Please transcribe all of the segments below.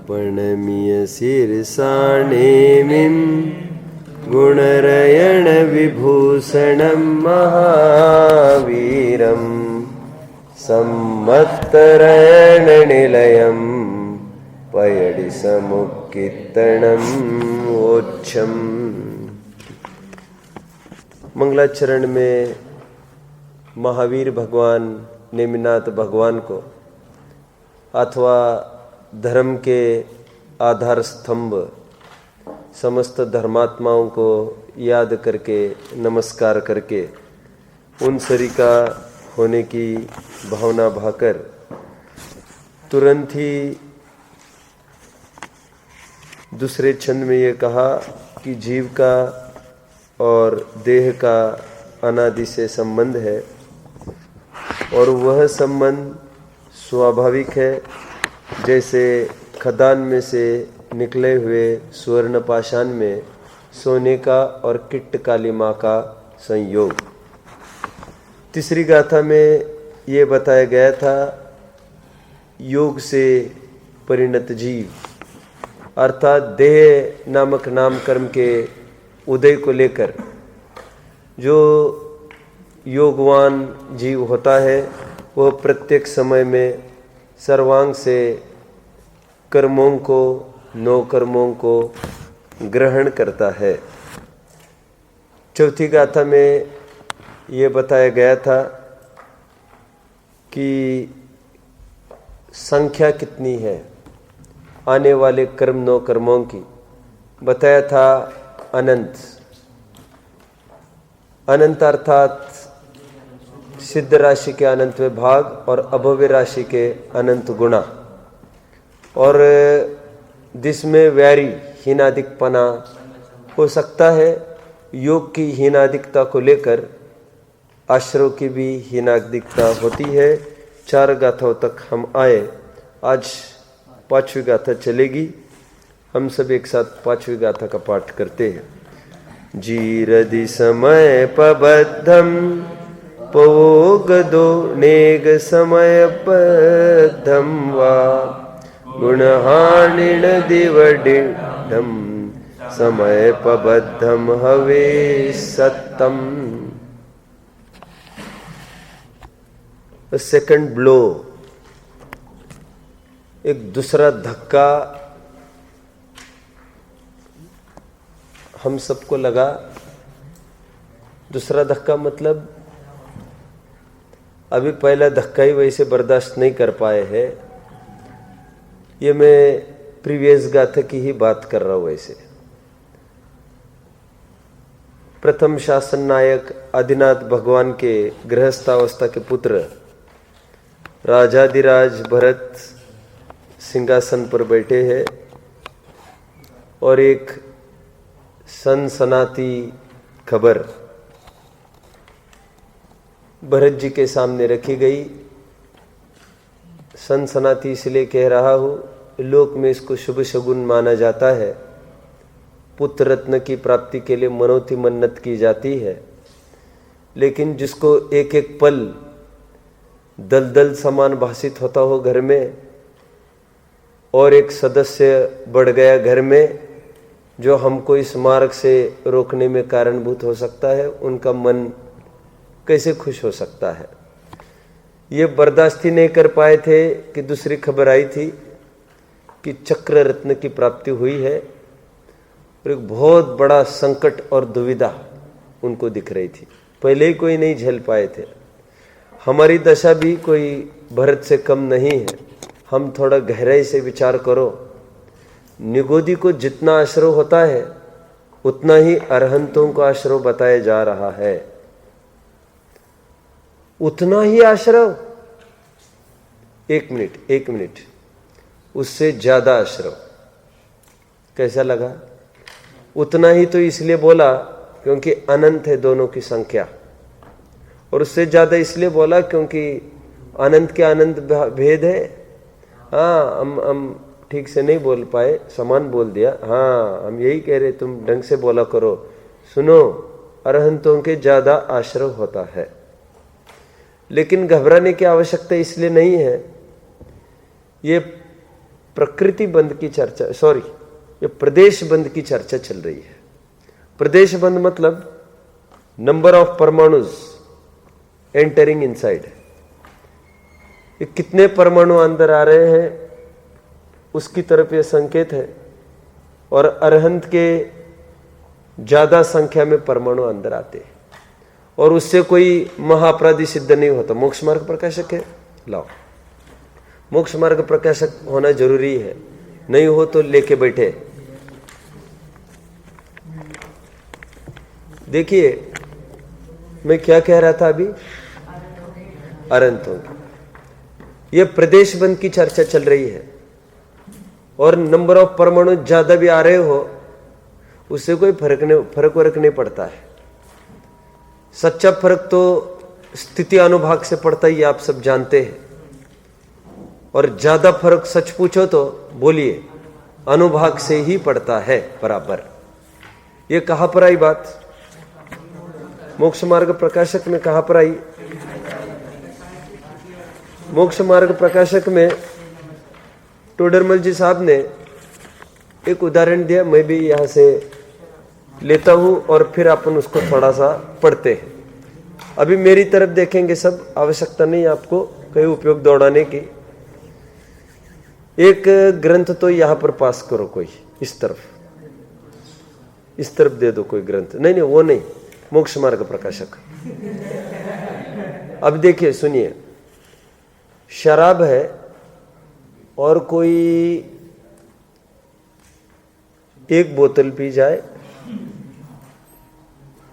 प्रणम्य शीर्षाणेमिं गुणरयण विभूषणं महावीरं सम्मत्तरण निलयं पयडि समुक्कीर्तनम् ओच्छम। मंगलाचरण में महावीर भगवान नेमिनाथ भगवान को अथवा धर्म के आधार स्तंभ समस्त धर्मात्माओं को याद करके नमस्कार करके उन सरी का होने की भावना भाकर तुरंत ही दूसरे छंद में ये कहा कि जीव का और देह का अनादि से संबंध है और वह संबंध स्वाभाविक है, जैसे खदान में से निकले हुए स्वर्ण पाषाण में सोने का और किट्ट कालिमा का संयोग। तीसरी गाथा में ये बताया गया था योग से परिणत जीव अर्थात देह नामक नाम कर्म के उदय को लेकर जो योगवान जीव होता है वह प्रत्येक समय में सर्वांग से कर्मों को नौ कर्मों को ग्रहण करता है। चौथी गाथा में ये बताया गया था कि संख्या कितनी है आने वाले कर्म नौ कर्मों की। बताया था अनंत। अनंत अर्थात सिद्ध राशि के अनंतवें भाग और अभव्य राशि के अनंत गुणा और जिसमें वैरी हीनादिकपना हो सकता है। योग की हीनादिकता को लेकर आश्रव की भी हीनादिकता होती है। 4 गाथाओं तक हम आए। आज 5वीं गाथा चलेगी। हम सब एक साथ 5वीं गाथा का पाठ करते हैं। जीरदि समय पबद्धम पवोगदो नेग समय पद्धम वा गुणहानिण दिवडिढम समय पबद्धम हवे सत्तम। सेकंड ब्लो, एक दूसरा धक्का हम सबको लगा। दूसरा धक्का मतलब अभी पहला धक्का ही वैसे बर्दाश्त नहीं कर पाए हैं। ये मैं प्रीवियस गाथा की ही बात कर रहा हूं। वैसे प्रथम शासन नायक आदिनाथ भगवान के गृहस्थावस्था के पुत्र राजाधिराज भरत सिंहासन पर बैठे हैं और एक सनसनाती खबर भरत जी के सामने रखी गई। सनसनाती इसलिए कह रहा हूँ, लोक में इसको शुभ शगुन माना जाता है। पुत्र रत्न की प्राप्ति के लिए मनोती मन्नत की जाती है, लेकिन जिसको एक एक पल दलदल समान भाषित होता हो घर में और एक सदस्य बढ़ गया घर में जो हमको इस मार्ग से रोकने में कारणभूत हो सकता है, उनका मन कैसे खुश हो सकता है। ये बर्दाश्त ही नहीं कर पाए थे कि दूसरी खबर आई थी कि चक्र रत्न की प्राप्ति हुई है और एक बहुत बड़ा संकट और दुविधा उनको दिख रही थी। पहले ही कोई नहीं झेल पाए थे। हमारी दशा भी कोई भरत से कम नहीं है। हम थोड़ा गहराई से विचार करो। निगोदी को जितना आश्रय होता है उतना ही अरहंतों को आश्रय बताया जा रहा है। उतना ही आश्रय, एक मिनट, उससे ज्यादा आश्रय। कैसा लगा? उतना ही तो इसलिए बोला क्योंकि अनंत है दोनों की संख्या, और उससे ज्यादा इसलिए बोला क्योंकि अनंत के अनंत भेद है। हाँ, हम ठीक से नहीं बोल पाए, समान बोल दिया। हाँ, हम यही कह रहे, तुम ढंग से बोला करो। सुनो, अरहंतों के ज्यादा आश्रय होता है, लेकिन घबराने की आवश्यकता इसलिए नहीं है। ये प्रकृति बंध की चर्चा, ये प्रदेश बंध की चर्चा चल रही है। प्रदेश बंध मतलब नंबर ऑफ परमाणुज एंटरिंग इनसाइड। ये कितने परमाणु अंदर आ रहे हैं उसकी तरफ ये संकेत है। और अरहंत के ज्यादा संख्या में परमाणु अंदर आते हैं और उससे कोई महाअपराधी सिद्ध नहीं होता। मोक्ष मार्ग प्रकाशक है, लाओ मोक्ष मार्ग प्रकाशक होना जरूरी है, नहीं हो तो लेके बैठे। देखिए मैं क्या कह रहा था अभी, अरहंतों की ये प्रदेश बंद की चर्चा चल रही है और नंबर ऑफ परमाणु ज्यादा भी आ रहे हो उससे कोई फर्क नहीं पड़ता है। सच्चा फर्क तो स्थिति अनुभाग से पड़ता ही, आप सब जानते हैं। और ज्यादा फर्क सच पूछो तो बोलिए अनुभाग से ही पड़ता है बराबर। ये कहां पर आई बात? मोक्ष मार्ग प्रकाशक में कहां पर आई? मोक्ष मार्ग प्रकाशक में टोडरमल जी साहब ने एक उदाहरण दिया, मैं भी यहां से लेता हूं और फिर अपन उसको थोड़ा सा पढ़ते हैं। अभी मेरी तरफ देखेंगे सब, आवश्यकता नहीं आपको कहीं उपयोग दौड़ाने की। एक ग्रंथ तो यहां पर पास करो, कोई इस तरफ दे दो कोई ग्रंथ। नहीं वो नहीं, मोक्ष मार्ग प्रकाशक। अब देखिए सुनिए, शराब है और कोई एक बोतल पी जाए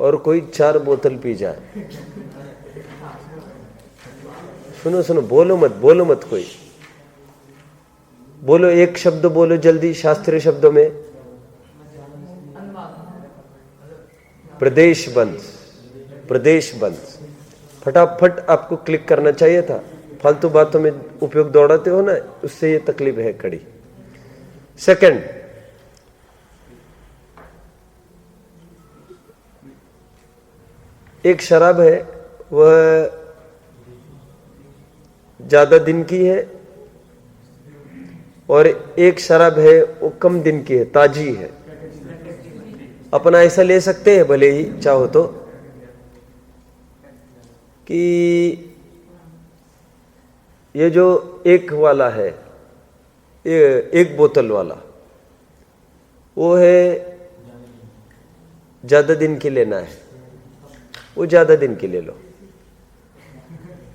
और कोई 4 बोतल पी जाए। सुनो बोलो मत कोई बोलो, एक शब्द बोलो जल्दी शास्त्रीय शब्दों में। प्रदेश बंद। फटाफट आपको क्लिक करना चाहिए था, फालतू बातों में उपयोग दौड़ाते हो ना, उससे ये तकलीफ है खड़ी। सेकंड, एक शराब है वह ज्यादा दिन की है और एक शराब है वो कम दिन की है, ताजी है। अपना ऐसा ले सकते हैं भले ही चाहो तो कि ये जो एक वाला है, एक बोतल वाला, वो है ज्यादा दिन की लेना है, वो ज्यादा दिन की ले लो।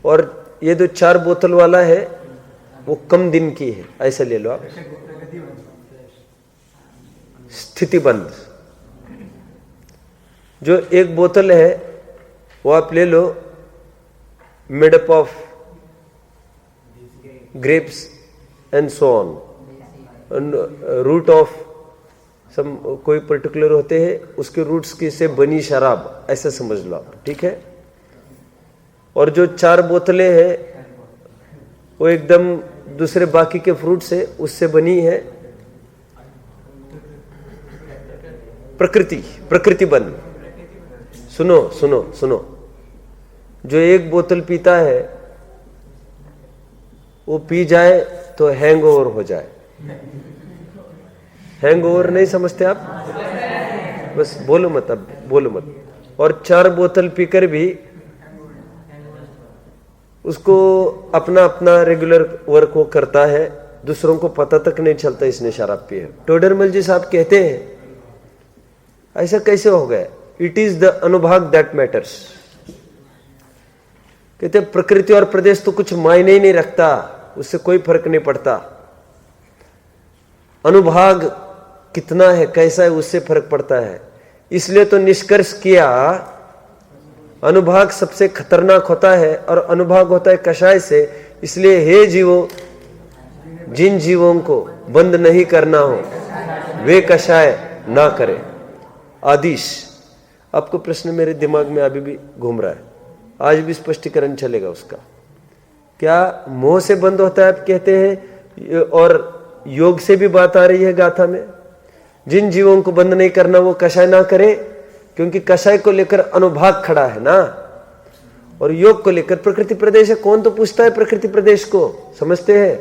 और ये जो 4 बोतल वाला है वो कम दिन की है, ऐसा ले लो आप। स्थिति बंद। जो एक बोतल है वो आप ले लो, made up of grapes and so on, root of some कोई पर्टिकुलर होते हैं, उसके रूट्स की से बनी शराब, ऐसा समझ लो आप, ठीक है। और जो 4 बोतलें हैं वो एकदम दूसरे बाकी के फ्रूट से उससे बनी है प्रकृति बंद। सुनो, जो एक बोतल पीता है वो पी जाए तो हैंगओवर हो जाए। हैंगओवर नहीं समझते आप? बस बोलो मत। और 4 बोतल पीकर भी उसको अपना रेगुलर वर्क वो करता है, दूसरों को पता तक नहीं चलता इसने शराब पी है। टोडरमल जी साहब कहते हैं ऐसा कैसे हो गया? इट इज द अनुभाग दैट मैटर्स। कहते प्रकृति और प्रदेश तो कुछ मायने ही नहीं रखता, उससे कोई फर्क नहीं पड़ता। अनुभाग कितना है, कैसा है, उससे फर्क पड़ता है। इसलिए तो निष्कर्ष किया अनुभाग सबसे खतरनाक होता है और अनुभाग होता है कषाय से। इसलिए हे जीवो, जिन जीवों को बंद नहीं करना हो वे कषाय ना करें। आदेश। आपको प्रश्न मेरे दिमाग में अभी भी घूम रहा है, आज भी स्पष्टीकरण चलेगा उसका। क्या मोह से बंद होता है आप कहते हैं, और योग से भी बात आ रही है गाथा में। जिन जीवों को बंद नहीं करना वो कषाय ना करे, क्योंकि कषाय को लेकर अनुभाग खड़ा है ना, और योग को लेकर प्रकृति प्रदेश है। कौन तो पूछता है प्रकृति प्रदेश को, समझते हैं?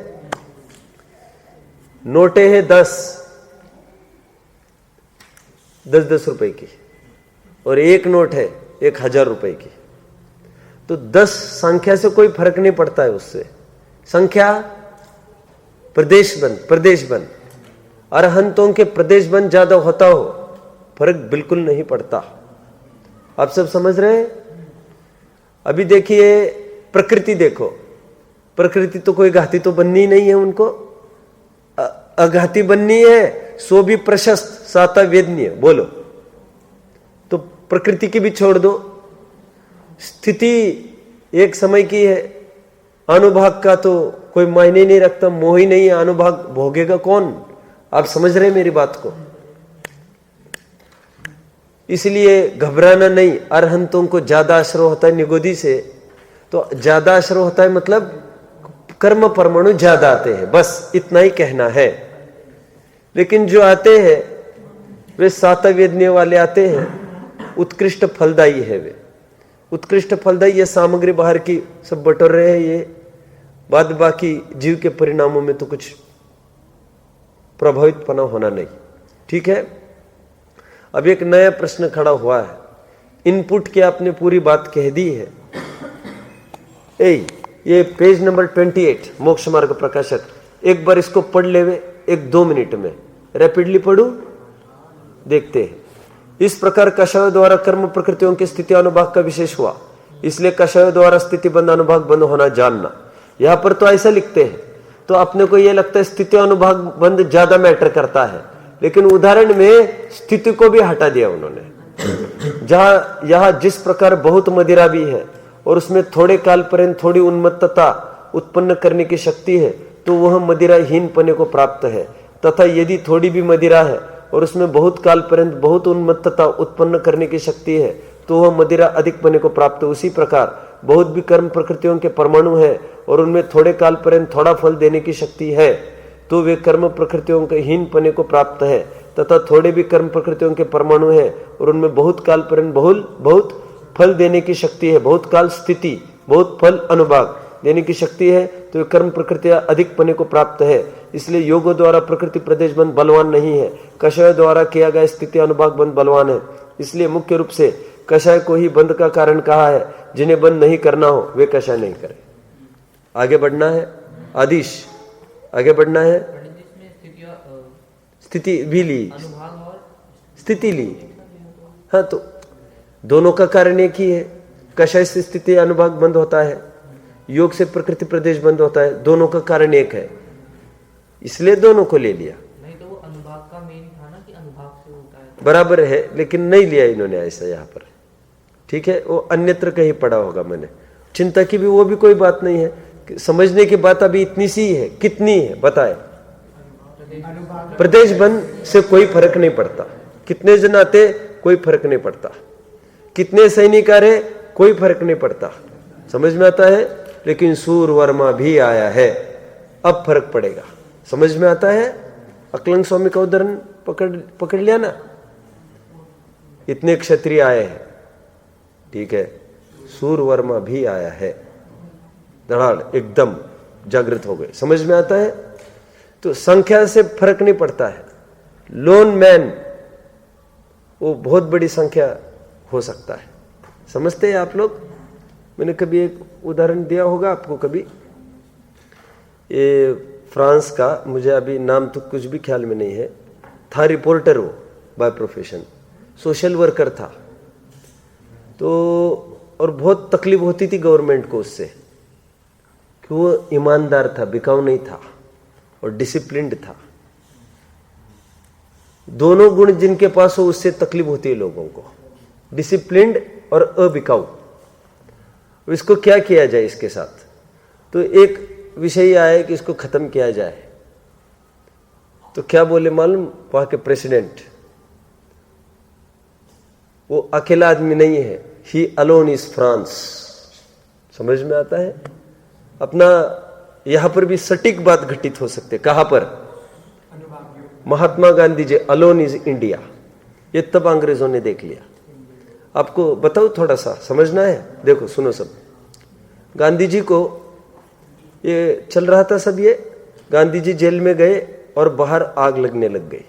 नोटें हैं 10 रुपए की, और एक नोट है 1000 रुपए की। तो 10 संख्या से कोई फर्क नहीं पड़ता है। उससे संख्या प्रदेश बन अरहंतों के प्रदेश बन ज्यादा होता हो, फर्क बिल्कुल नहीं पड़ता। आप सब समझ रहे हैं? अभी देखिए प्रकृति देखो, प्रकृति तो कोई घाती तो बननी नहीं है, उनको अघाती बननी है, सो भी प्रशस्त साता वेदनीय। बोलो, तो प्रकृति की भी छोड़ दो। स्थिति एक समय की है, अनुभाग का तो कोई मायने नहीं रखता, मोह ही नहीं है, अनुभाग भोगेगा कौन? आप समझ रहे हैं मेरी बात को? इसलिए घबराना नहीं। अरहंतों को ज्यादा आश्रय होता है निगोदी से, तो ज्यादा आश्रय होता है मतलब कर्म परमाणु ज्यादा आते हैं, बस इतना ही कहना है। लेकिन जो आते हैं वे साता वेदनीय वाले आते हैं, उत्कृष्ट फलदायी है। वे उत्कृष्ट फलदायी, ये सामग्री बाहर की सब बटोर रहे हैं, ये बाद बाकी जीव के परिणामों में तो कुछ प्रभावितपना होना नहीं। ठीक है, अब एक नया प्रश्न खड़ा हुआ है। इनपुट की आपने पूरी बात कह दी है। ये पेज नंबर 28 मोक्ष मार्ग प्रकाशक, एक बार इसको पढ़ लेवे 1-2 मिनट में, रैपिडली पढ़ू, देखते हैं। इस प्रकार कषायों द्वारा कर्म प्रकृतियों की स्थिति अनुभाग का विशेष हुआ, इसलिए कषायों द्वारा स्थिति बंध अनुभाग बंद होना जानना। यहां पर तो ऐसा लिखते हैं, तो अपने को यह लगता है स्थिति अनुभाग बंद ज्यादा मैटर करता है, लेकिन उदाहरण में स्थिति को भी हटा दिया उन्होंने। जहां यहां जिस प्रकार बहुत मदिरा भी है और उसमें थोड़े काल पर्यंत थोड़ी उन्मत्तता उत्पन्न करने की शक्ति है, तो वह मदिराहीन पने को प्राप्त है। तथा यदि थोड़ी भी मदिरा है और उसमें बहुत काल पर्यंत बहुत उन्मत्तता उत्पन्न करने की शक्ति है, तो वह मदिरा अधिक पने को प्राप्त है। उसी प्रकार बहुत भी कर्म प्रकृतियों के परमाणु है और उनमें थोड़े काल पर्यंत थोड़ा फल देने की शक्ति है, तो वे कर्म प्रकृतियों के हीन पने को प्राप्त है। तथा थोड़े भी कर्म प्रकृतियों के परमाणु है और उनमें बहुत काल पर्यंत बहुत फल देने की शक्ति है, बहुत काल स्थिति, बहुत फल अनुभाग देने की शक्ति है, तो वे कर्म प्रकृतियां अधिक पने को प्राप्त है। इसलिए योग द्वारा प्रकृति प्रदेश बंध बलवान नहीं है, कषाय द्वारा किया गया स्थिति अनुभाग बंध बलवान है। इसलिए मुख्य रूप से कषाय को ही बंध का कारण कहा है। जिन्हें बंद नहीं करना हो वे कषाय नहीं करें। आगे बढ़ना है, आदिश आगे बढ़ना है। स्थिति भी ली, स्थिति ली, हाँ, तो दोनों का कारण एक ही है। कषाय से स्थिति अनुभाग बंद होता है, योग से प्रकृति प्रदेश बंद होता है, दोनों का कारण एक है, इसलिए दोनों को ले लिया। नहीं तो वो अनुभाग का मेन था ना कि अनुभाग से होता है, बराबर है, लेकिन नहीं लिया इन्होंने ऐसा यहाँ पर। ठीक है, वो अन्यत्र कहीं पढ़ा होगा मैंने। चिंता की भी वो भी कोई बात नहीं है, समझने की बात अभी इतनी सी है। कितनी है बताए? प्रदेश बंद से कोई फर्क नहीं पड़ता, कितने जन आते कोई फर्क नहीं पड़ता, कितने सैनिक आ रहे कोई फर्क नहीं पड़ता, समझ में आता है। लेकिन सूर वर्मा भी आया है, अब फर्क पड़ेगा, समझ में आता है। अकलंग स्वामी का उदाहरण पकड़ लिया ना, इतने क्षत्रिय आए हैं, ठीक है, सूर वर्मा भी आया है, धड़ाड़ एकदम जागृत हो गए, समझ में आता है। तो संख्या से फर्क नहीं पड़ता है। लोन मैन वो बहुत बड़ी संख्या हो सकता है, समझते हैं आप लोग। मैंने कभी एक उदाहरण दिया होगा आपको कभी, ये फ्रांस का, मुझे अभी नाम तो कुछ भी ख्याल में नहीं है, था रिपोर्टर, वो बाय प्रोफेशन सोशल वर्कर था। तो और बहुत तकलीफ होती थी गवर्नमेंट को उससे, कि वो ईमानदार था, बिकाऊ नहीं था और डिसिप्लिन्ड था। दोनों गुण जिनके पास हो उससे तकलीफ होती है लोगों को, डिसिप्लिन्ड और अबिकाऊ। इसको क्या किया जाए इसके साथ? तो एक विषय आया कि इसको खत्म किया जाए। तो क्या बोले मालूम वहां के प्रेसिडेंट? वो अकेला आदमी नहीं है, ही अलोन इज फ्रांस, समझ में आता है। अपना यहां पर भी सटीक बात घटित हो सकते, कहां पर? Mahatma Gandhi ji alone is India, ये तब अंग्रेजों ने देख लिया। आपको बताओ, थोड़ा सा समझना है, देखो सुनो सब। गांधी जी को ये चल रहा था सब, ये गांधी जी जेल में गए और बाहर आग लगने लग गई।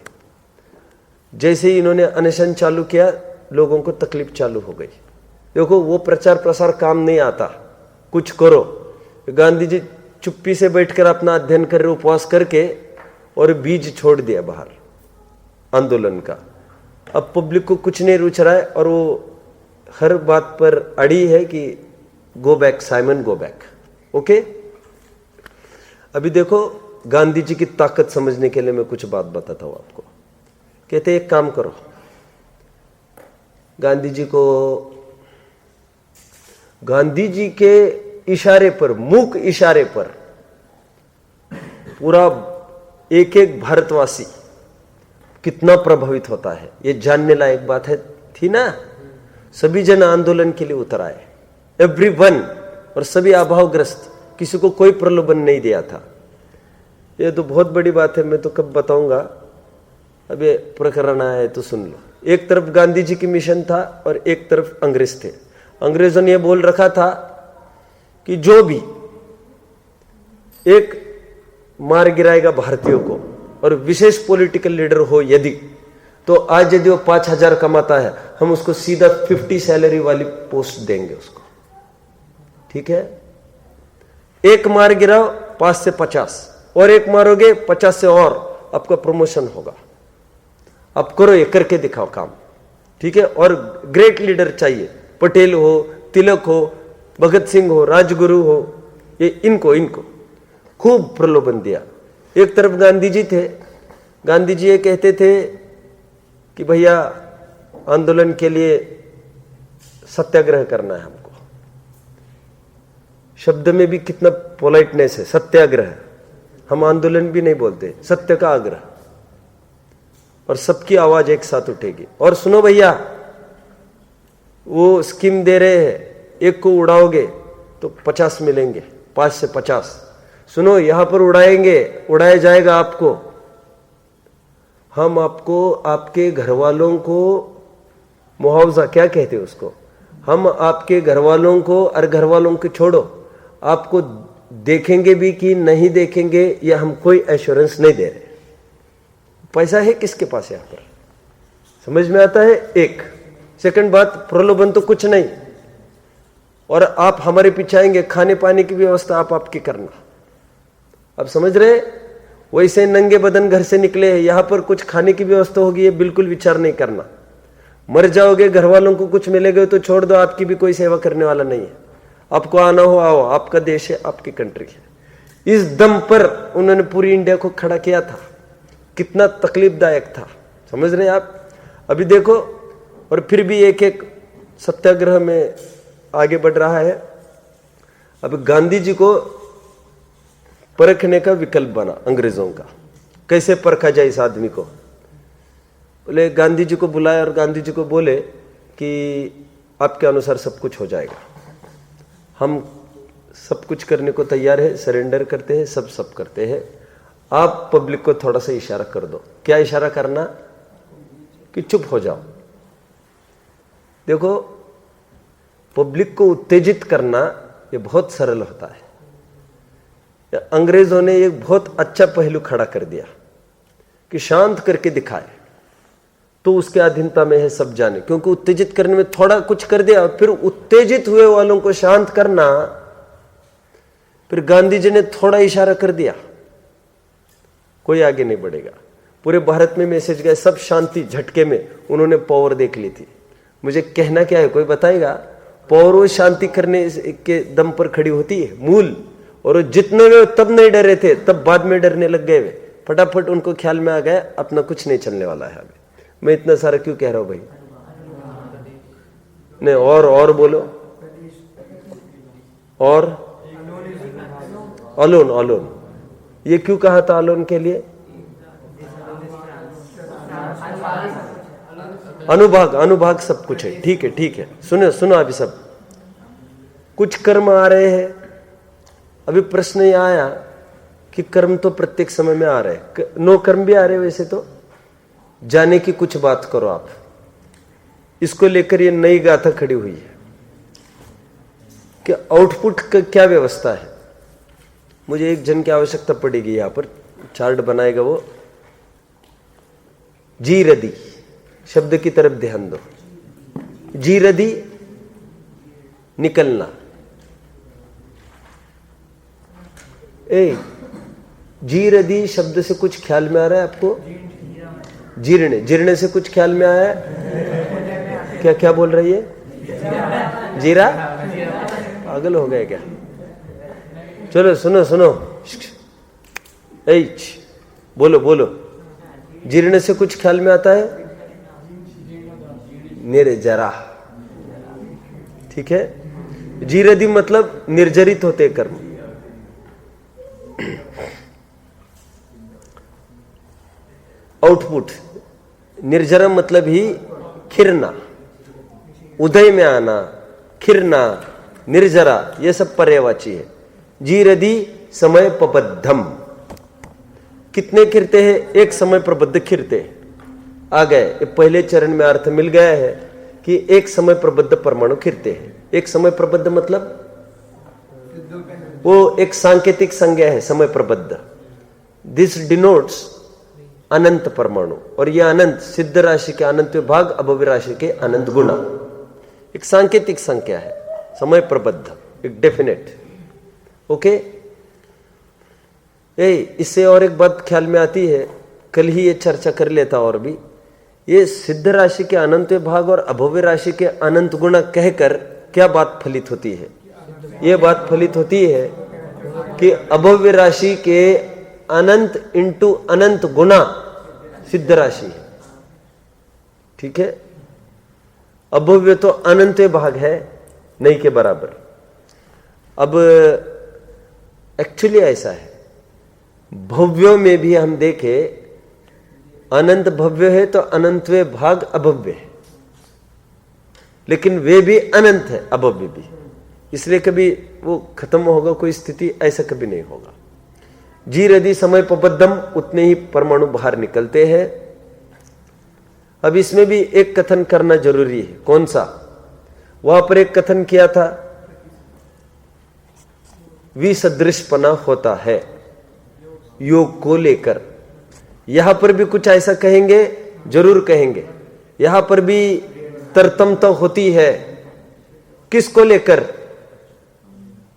जैसे ही इन्होंने अनशन चालू किया, लोगों को तकलीफ चालू हो गई। देखो, वो प्रचार प्रसार काम नहीं आता, कुछ करो। गांधी जी चुप्पी से बैठकर अपना अध्ययन कर रहे, उपवास करके, और बीज छोड़ दिया बाहर आंदोलन का। अब पब्लिक को कुछ नहीं रुच रहा है, और वो हर बात पर अड़ी है कि go back Simon, go back. Okay, अभी देखो, गांधी जी की ताकत समझने के लिए मैं कुछ बात बताता हूं आपको। कहते एक काम करो, गांधी जी के इशारे पर, मूक इशारे पर पूरा एक एक भारतवासी कितना प्रभावित होता है, ये जानने लायक बात है, थी ना। सभी जन आंदोलन के लिए उतर आए, एवरीवन, और सभी अभावग्रस्त, किसी को कोई प्रलोभन नहीं दिया था। ये तो बहुत बड़ी बात है, मैं तो कब बताऊंगा, अभी प्रकरण आया है तो सुन लो। एक तरफ गांधी जी की मिशन था और एक तरफ अंग्रेज थे। अंग्रेजों ने यह बोल रखा था कि जो भी एक मार गिराएगा भारतीयों को, और विशेष पॉलिटिकल लीडर हो यदि, तो आज यदि वो 5,000 कमाता है, हम उसको सीधा 50 सैलरी वाली पोस्ट देंगे उसको। ठीक है, एक मार गिराओ 5 से 50, और एक मारोगे 50 से, और आपका प्रमोशन होगा। आप करो, ये करके दिखाओ काम। ठीक है, और ग्रेट लीडर चाहिए, पटेल हो, तिलक हो, भगत सिंह हो, राजगुरु हो, ये इनको खूब प्रलोभन दिया। एक तरफ गांधी जी थे, गांधी जी ये कहते थे कि भैया आंदोलन के लिए सत्याग्रह करना है हमको। शब्द में भी कितना पोलाइटनेस है, सत्याग्रह। हम आंदोलन भी नहीं बोलते, सत्य का आग्रह, और सबकी आवाज एक साथ उठेगी। और सुनो भैया, वो स्कीम दे रहे हैं, एक को उड़ाओगे तो 50 मिलेंगे, 5 से 50। सुनो, यहां पर उड़ाया जाएगा आपको, हम आपको, आपके घर वालों को मुआवजा, क्या कहते हैं उसको, हम आपके घर वालों को, और घर वालों को छोड़ो, आपको देखेंगे भी कि नहीं देखेंगे, या हम कोई एश्योरेंस नहीं दे रहे। पैसा है किसके पास यहां पर, समझ में आता है। एक सेकंड बात, प्रलोभन तो कुछ नहीं, और आप हमारे पीछे आएंगे, खाने पाने की व्यवस्था आप आपकी करना। अब समझ रहे, वैसे नंगे बदन घर से निकले हैं, यहां पर कुछ खाने की व्यवस्था होगी, ये बिल्कुल विचार नहीं करना। मर जाओगे, घर वालों को कुछ मिलेगा तो छोड़ दो, आपकी भी कोई सेवा करने वाला नहीं है। आपको आना हो आओ, आपका देश है, आपकी कंट्री है। इस दम पर उन्होंने पूरी इंडिया को खड़ा किया था। कितना तकलीफदायक था, समझ रहे आप। अभी देखो, और फिर भी एक एक सत्याग्रह में आगे बढ़ रहा है। अब गांधी जी को परखने का विकल्प बना अंग्रेजों का, कैसे परखा जाए इस आदमी को। बोले, गांधी जी को बुलाया और गांधी जी को बोले कि आपके अनुसार सब कुछ हो जाएगा, हम सब कुछ करने को तैयार है, सरेंडर करते हैं, सब करते हैं, आप पब्लिक को थोड़ा सा इशारा कर दो। क्या इशारा करना, कि चुप हो जाओ। देखो, पब्लिक को उत्तेजित करना ये बहुत सरल होता है। अंग्रेजों ने एक बहुत अच्छा पहलू खड़ा कर दिया कि शांत करके दिखाए, तो उसके अधीनता में है सब जाने। क्योंकि उत्तेजित करने में थोड़ा कुछ कर दिया, फिर उत्तेजित हुए वालों को शांत करना, फिर गांधी जी ने थोड़ा इशारा कर दिया, कोई आगे नहीं बढ़ेगा। पूरे भारत में मैसेज गए, सब शांति, झटके में उन्होंने पावर देख ली थी। मुझे कहना क्या है, कोई बताएगा? पावर वो शांति करने के दम पर खड़ी होती है, मूल। और जितने वे तब नहीं डरे थे, तब बाद में डरने लग गए वे। फटाफट उनको ख्याल में आ गया अपना कुछ नहीं चलने वाला है अभी। मैं इतना सारा क्यों कह रहा हूं भाई? नहीं, और बोलो, और अलोन। ये क्यों कहा था अलोन के लिए? अनुभाग सब कुछ है, ठीक है। सुनो अभी सब कुछ कर्म आ रहे हैं। अभी प्रश्न ये आया कि कर्म तो प्रत्येक समय में आ रहे हैं, नो कर्म भी आ रहे हैं। वैसे तो जाने की कुछ बात करो आप, इसको लेकर ये नई गाथा खड़ी हुई है कि आउटपुट का क्या व्यवस्था है। मुझे एक जन की आवश्यकता पड़ेगी यहाँ पर, चार्ट बनाएगा वो। जीरदी शब्द की तरफ ध्यान दो। जीरदी निकलना। जीरदी शब्द से कुछ ख्याल में आ रहा है आपको? जीर्ण, जीर्ण से कुछ ख्याल में आया है? क्या क्या बोल रही है? जीरा? पागल हो गए क्या? चलो सुनो सुनो, बोलो बोलो। जीर्ण से कुछ ख्याल में आता है? निर्जरा, ठीक है। जीरदी मतलब निर्जरित होते कर्म। आउटपुट। निर्जरा मतलब ही खिरना, उदय में आना, खिरना, निर्जरा, ये सब पर्यायवाची है। जीरदी समय प्रबद्धम, कितने खिरते हैं? एक समय प्रबद्ध खिरते आ गए। पहले चरण में अर्थ मिल गया है कि एक समय प्रबद्ध परमाणु खिरते हैं। एक समय प्रबद्ध मतलब वो एक सांकेतिक संज्ञा है, समय प्रबद्ध। दिस डिनोट्स अनंत परमाणु, और यह अनंत सिद्ध राशि के अनंत विभाग, अभव्य राशि के अनंत गुणा, एक सांकेतिक संख्या है, समय प्रबद्ध, एक डेफिनेट। ओके। इससे और एक बात ख्याल में आती है, कल ही ये चर्चा कर लेता। और भी ये सिद्ध राशि के अनंत विभाग और अभव्य राशि के अनंत गुणा कहकर क्या बात फलित होती है? ये बात फलित होती है कि अभव्य राशि के अनंत इंटू अनंत गुणा सिद्ध राशि है, ठीक है। अभव्य तो अनंत विभाग है, नहीं के बराबर। अब एक्चुअली ऐसा है, भव्यों में भी हम देखें, अनंत भव्य है तो अनंतवे भाग अभव्य है, लेकिन वे भी अनंत है, अभव्य भी। इसलिए कभी वो खत्म होगा कोई स्थिति, ऐसा कभी नहीं होगा। जीरदी समय प्रबद्धम, उतने ही परमाणु बाहर निकलते हैं। अब इसमें भी एक कथन करना जरूरी है। कौन सा? वहां पर एक कथन किया था, विसदृशपना होता है योग को लेकर। यहां पर भी कुछ ऐसा कहेंगे, जरूर कहेंगे। यहां पर भी तरतमता होती है, किसको लेकर?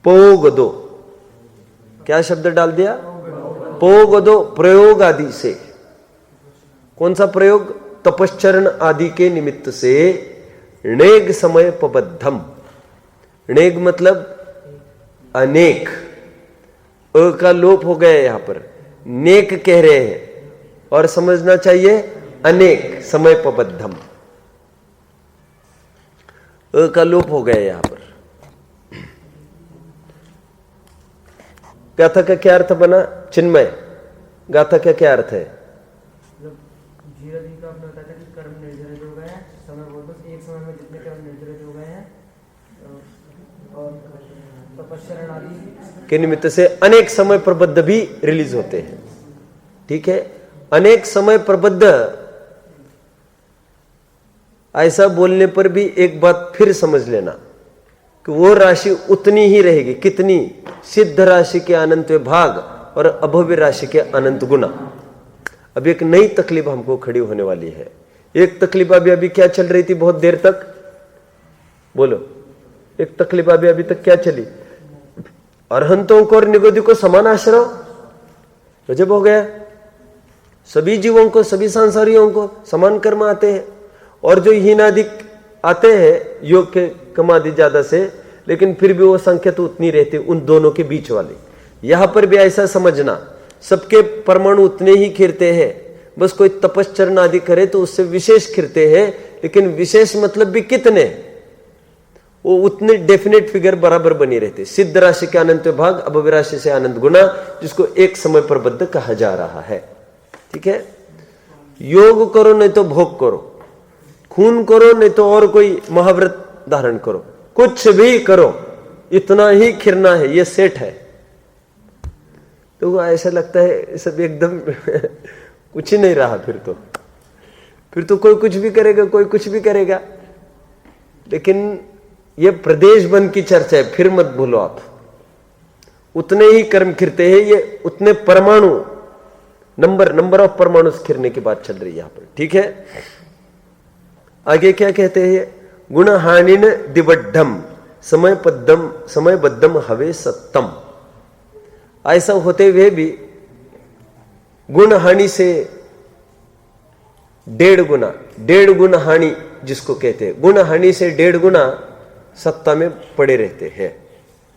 पोग दो, क्या शब्द डाल दिया? पोग दो, प्रयोग आदि से। कौन सा प्रयोग? तपश्चरण आदि के निमित्त से णेग समय प्रबद्धम। णेग मतलब अनेक, अ का लोप हो गया यहां पर, नेक कह रहे हैं, और समझना चाहिए अनेक समय प्रबद्धम। अ का लोप हो गया यहां पर। गाथा का क्या अर्थ बना? चिन्मय, गाथा का क्या अर्थ है? जीरदी का आपने बताया कि कर्म निर्जरित हो गए हैं, समय बहुत बस एक समय में जितने कर्म निर्जरित हो गए हैं, और तपश्चरण आदि के निमित्त से अनेक समय प्रबद्ध भी रिलीज होते हैं, ठीक है। अनेक समय प्रबद्ध, ऐसा बोलने पर भी एक बात फिर समझ लेना कि वो राशि उतनी ही रहेगी, कितनी? सिद्ध राशि के अनंत विभाग और अभव्य राशि के अनंत गुणा। अब एक नई तकलीफ हमको खड़ी होने वाली है। एक तकलीफ अभी क्या चल रही थी बहुत देर तक? बोलो, एक तकलीफ अभी तक क्या चली? अरहंतों को और निगोदी को समान आश्रय, गजब हो गया। सभी जीवों को, सभी सांसारियों को समान कर्म आते हैं, और जो हीनादि आते हैं योग के कमादि ज्यादा से, लेकिन फिर भी वो संख्या तो उतनी रहती उन दोनों के बीच वाली। यहां पर भी ऐसा समझना, सबके परमाणु उतने ही खिरते हैं, बस कोई तपश्चरण आदि करे तो उससे विशेष खिरते हैं, लेकिन विशेष मतलब भी कितने, वो उतने डेफिनेट फिगर बराबर बनी रहते। सिद्ध राशि के अनंत विभाग, अभव्य राशि से अनंत गुणा, जिसको एक समय प्रबद्ध कहा जा रहा है, ठीक है। योग करो नहीं तो भोग करो, खून करो नहीं तो और कोई महाव्रत धारण करो, कुछ भी करो, इतना ही खिरना है, ये सेट है। तो ऐसा लगता है सब एकदम कुछ ही नहीं रहा। फिर तो कोई कुछ भी करेगा, कोई कुछ भी करेगा। लेकिन ये प्रदेश बंद की चर्चा है, फिर मत भूलो आप। उतने ही कर्म खिरते हैं, ये उतने परमाणु नंबर ऑफ परमाणु स्थिरने की बात चल रही है यहां पर, ठीक है। आगे क्या कहते हैं, गुण हानिन दिवड्ढम समयबद्धम हवे सत्तम। ऐसा होते हुए भी गुण हानि से 1.5 गुना हानि जिसको कहते हैं, गुण हानि से 1.5 गुना सत्ता में पड़े रहते हैं।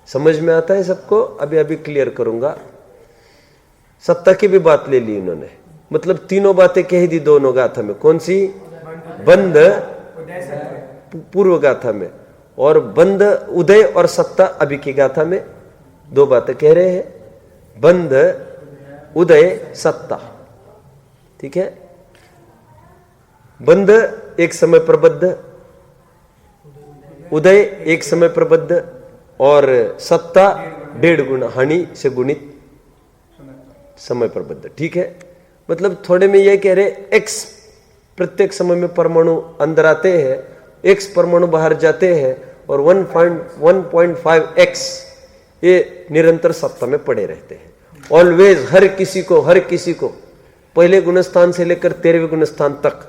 समझ में आता है सबको? अभी क्लियर करूंगा। सत्ता की भी बात ले ली इन्होंने, मतलब तीनों बातें कह दी दोनों गाथा में। कौन सी? बंध पूर्व गाथा में, और बंध उदय और सत्ता अभी की गाथा में 2 बातें कह रहे हैं, बंध उदय सत्ता, ठीक है। बंध एक समय प्रबद्ध, उदय एक समय प्रबद्ध, और सत्ता 1.5 गुना हानि से गुणित समय प्रबद्ध, ठीक है। मतलब थोड़े में यह कह रहे एक्स प्रत्येक समय में परमाणु अंदर आते हैं, एक्स परमाणु बाहर जाते हैं, और 1.5x ये निरंतर सत्ता में पड़े रहते हैं। ऑलवेज हर किसी को पहले गुणस्थान से लेकर 13वें गुणस्थान तक,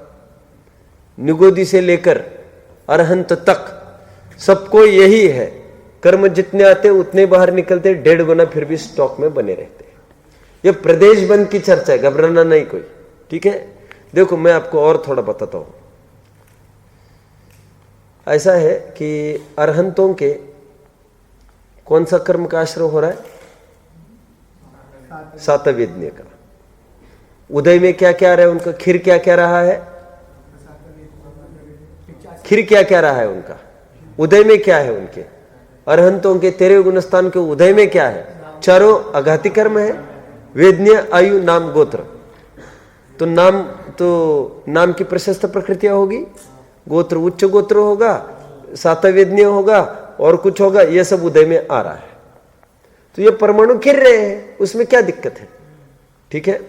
निगोदी से लेकर अरहंत तक, सबको यही है। कर्म जितने आते उतने बाहर निकलते, 1.5 गुना फिर भी स्टॉक में बने रहते हैं। यह प्रदेश बंद की चर्चा है, घबराना नहीं कोई, ठीक है। देखो मैं आपको और थोड़ा बताता हूं। ऐसा है कि अरहंतों के कौन सा कर्म का आश्रय हो रहा है? सातवेद्य का। उदय में क्या क्या रहा है उनका? खीर क्या क्या रहा है? खीर क्या क्या रहा है उनका? उदय में क्या है उनके? अरहंतों के 13वें गुणस्थान के उदय में क्या है? चारों अघाती कर्म है, वेदनीय, आयु, नाम, गोत्र। तो नाम की प्रशस्त प्रकृतियां होगी, गोत्र उच्च गोत्र होगा, सातवेदनीय होगा, और कुछ होगा, यह सब उदय में आ रहा है। तो ये परमाणु घिर रहे हैं, उसमें क्या दिक्कत है, ठीक है।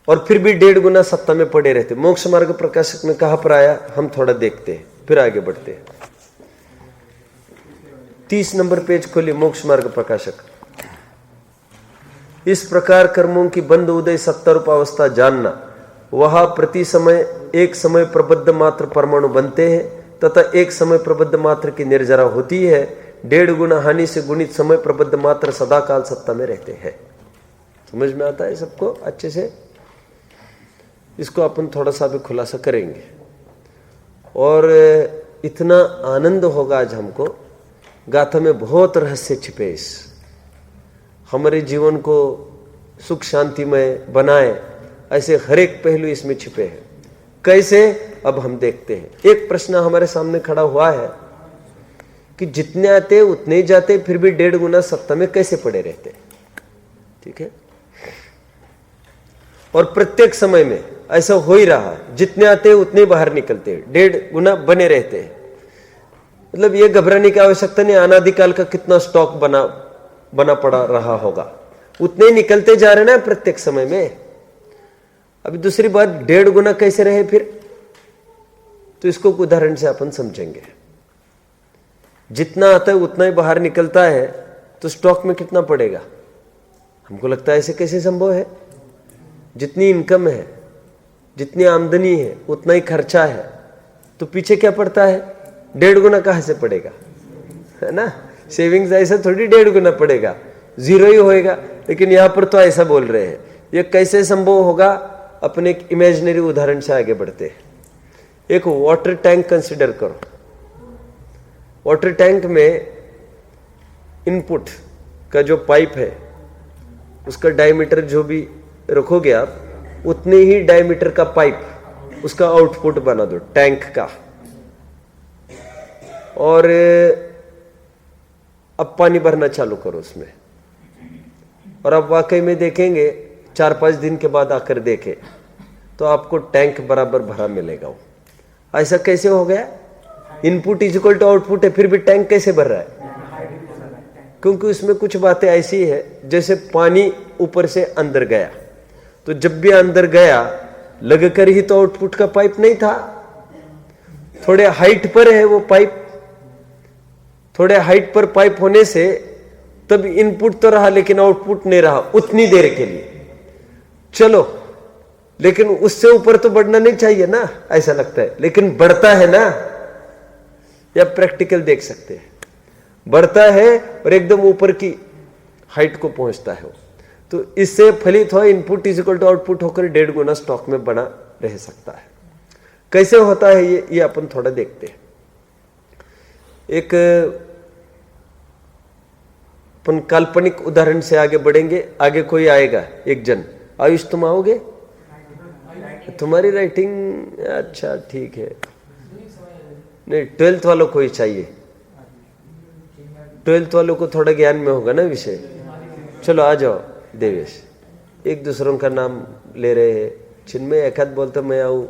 और फिर भी 1.5 गुना सत्ता में पड़े रहते। मोक्ष मार्ग प्रकाशक में कहां पर आया, हम थोड़ा देखते हैं फिर आगे बढ़ते हैं। 30 नंबर पेज खोलिए, मोक्ष मार्ग प्रकाशक। इस प्रकार कर्मों की बंध उदय सत्ता रूप अवस्था जानना, वहां प्रति समय एक समय प्रबद्ध मात्र परमाणु बनते हैं तथा एक समय प्रबद्ध मात्र की निर्जरा होती है। 1.5 गुना हानि से गुणित समय प्रबद्ध मात्र सदा काल सत्ता में रहते हैं। समझ में आता है सबको अच्छे से? इसको अपन थोड़ा सा भी खुलासा करेंगे, और इतना आनंद होगा आज हमको। गाथा में बहुत रहस्य छिपे, इस हमारे जीवन को सुख शांतिमय बनाए, ऐसे हर एक पहलू इसमें छिपे हैं। कैसे? अब हम देखते हैं। एक प्रश्न हमारे सामने खड़ा हुआ है कि जितने आते उतने ही जाते, फिर भी 1.5 गुना सत्ता में कैसे पड़े रहते, ठीक है। और प्रत्येक समय में ऐसा हो ही रहा, जितने आते उतने बाहर निकलते, 1.5 गुना बने रहते हैं। मतलब ये घबराने की आवश्यकता नहीं, अनादिकाल का कितना स्टॉक बना पड़ा रहा होगा, उतने निकलते जा रहे ना प्रत्येक समय में। अभी दूसरी बात, 1.5 गुना कैसे रहे फिर, तो इसको उदाहरण से अपन समझेंगे। जितना आता है उतना ही बाहर निकलता है, तो स्टॉक में कितना पड़ेगा? हमको लगता है ऐसे कैसे संभव है? जितनी इनकम है, जितनी आमदनी है, उतना ही खर्चा है, तो पीछे क्या पड़ता है? 1.5 गुना कहां से पड़ेगा, है ना। सेविंग्स ऐसा थोड़ी 1.5 गुना पड़ेगा, 0 ही होएगा। लेकिन यहां पर तो ऐसा बोल रहे हैं। ये कैसे संभव होगा? अपने एक इमेजिनरी उदाहरण से आगे बढ़ते हैं। एक वाटर टैंक कंसिडर करो। वाटर टैंक में इनपुट का जो पाइप है, उसका डायमीटर जो भी रखोगे आप, उतने ही डायमीटर का पाइप उसका आउटपुट बना दो टैंक का। और अब पानी भरना चालू करो उसमें, और अब वाकई में देखेंगे 4-5 दिन के बाद आकर देखें तो आपको टैंक बराबर भरा मिलेगा। वो ऐसा कैसे हो गया? Input is equal to output है, फिर भी टैंक कैसे भर रहा है? क्योंकि उसमें कुछ बातें ऐसी है, जैसे पानी ऊपर से अंदर गया, तो जब भी अंदर गया लगकर ही तो आउटपुट का पाइप नहीं था, थोड़े हाइट पर है वो पाइप। थोड़े हाइट पर पाइप होने से तब इनपुट तो रहा लेकिन आउटपुट नहीं रहा उतनी देर के लिए। चलो, लेकिन उससे ऊपर तो बढ़ना नहीं चाहिए ना, ऐसा लगता है, लेकिन बढ़ता है ना। या प्रैक्टिकल देख सकते हैं, बढ़ता है और एकदम ऊपर की हाइट को पहुंचता है वो। तो इससे फलित हो input is equal to output होकर 1.5 गुना स्टॉक में बना रह सकता है। कैसे होता है ये अपन थोड़ा देखते हैं। एक अपन काल्पनिक उदाहरण से आगे बढ़ेंगे। आगे कोई आएगा, एक जन। आयुष, तुम आओगे? तुम्हारी राइटिंग अच्छा ठीक है। नहीं, 12th वालों को ही चाहिए। 12th वालों को थोड़ा ज्ञान में होगा ना विषय। चलो आ जाओ। देवेश, एक दूसरों का नाम ले रहे हैं। चिन्मय एक हाथ बोलता मैं आऊँ,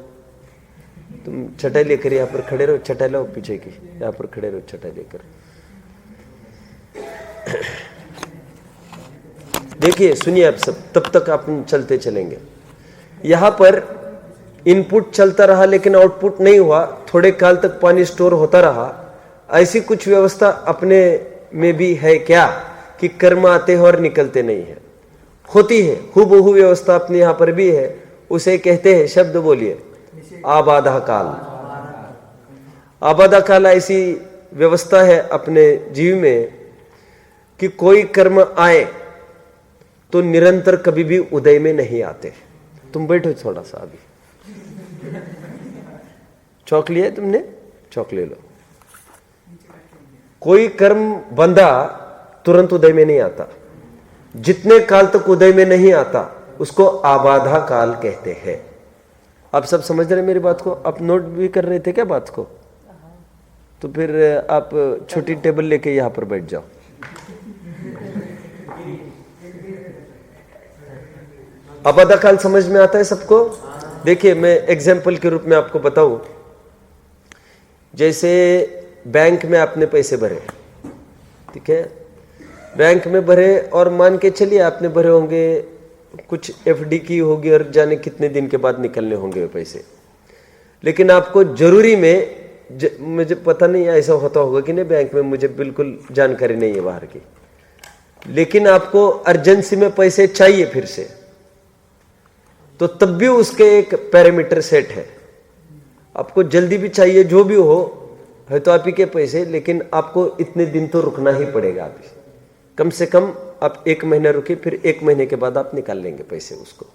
तुम चटाई लेकर यहाँ पर खड़े रहो। चटाई लाओ पीछे की, यहाँ पर खड़े रहो चटाई लेकर। देखिए, सुनिए आप सब, तब तक आप चलते चलेंगे। यहां पर इनपुट चलता रहा लेकिन आउटपुट नहीं हुआ, थोड़े काल तक पानी स्टोर होता रहा। ऐसी कुछ व्यवस्था अपने में भी है क्या कि कर्म आते हैं और निकलते नहीं है? होती है, हूबहू व्यवस्था अपने यहां पर भी है। उसे कहते हैं, शब्द बोलिए, आबाधा काल। आबाधा काल ऐसी व्यवस्था है अपने जीव में कि कोई कर्म आए तो निरंतर कभी भी उदय में नहीं आते। तुम बैठो थोड़ा सा, अभी चौक लिया तुमने, चौक ले लो। कोई कर्म बंधा तुरंत उदय में नहीं आता। जितने काल तक उदय में नहीं आता उसको आबाधा काल कहते हैं। आप सब समझ रहे मेरी बात को? आप नोट भी कर रहे थे क्या बात को? तो फिर आप छोटी टेबल लेके यहां पर बैठ जाओ। आबाधा काल समझ में आता है सबको? देखिए, मैं एग्जाम्पल के रूप में आपको बताऊं। जैसे बैंक में आपने पैसे भरे, ठीक है, बैंक में भरे और मान के चलिए आपने भरे होंगे, कुछ एफडी की होगी और जाने कितने दिन के बाद निकलने होंगे वो पैसे। लेकिन आपको जरूरी में मुझे पता नहीं ऐसा होता होगा कि नहीं, बैंक में मुझे बिल्कुल जानकारी नहीं है बाहर की, लेकिन आपको अर्जेंसी में पैसे चाहिए फिर से, तो तब भी उसके एक पैरामीटर सेट है। आपको जल्दी भी चाहिए, जो भी हो, है तो आप ही के पैसे, लेकिन आपको इतने दिन तो रुकना ही पड़ेगा। आप कम से कम आप 1 महीना रुके, फिर 1 महीने के बाद आप निकाल लेंगे पैसे। उसको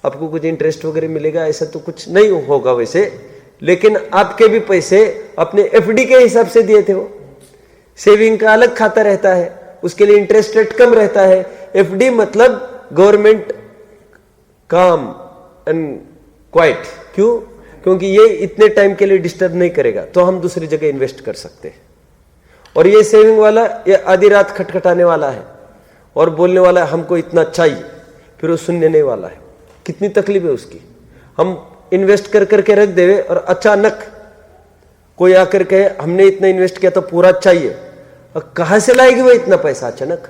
आपको कुछ इंटरेस्ट वगैरह मिलेगा ऐसा तो कुछ नहीं होगा वैसे, लेकिन आपके भी पैसे अपने एफडी के हिसाब से दिए थे। वो सेविंग का अलग खाता रहता है, उसके लिए इंटरेस्ट रेट कम रहता है। एफडी मतलब गवर्नमेंट काम एंड क्वाइट। क्यों? क्योंकि ये इतने टाइम के लिए डिस्टर्ब नहीं करेगा, तो हम दूसरी जगह इन्वेस्ट कर सकते हैं। और ये सेविंग वाला, ये आधी रात खटखटाने वाला है और बोलने वाला है हमको इतना चाहिए, फिर वो सुनने नहीं वाला है। कितनी तकलीफ है उसकी। हम इन्वेस्ट कर करके रख देवे और अचानक कोई आकर कहे हमने इतना इन्वेस्ट किया तो पूरा चाहिए, और कहां से लाएगी वो इतना पैसा? अचानक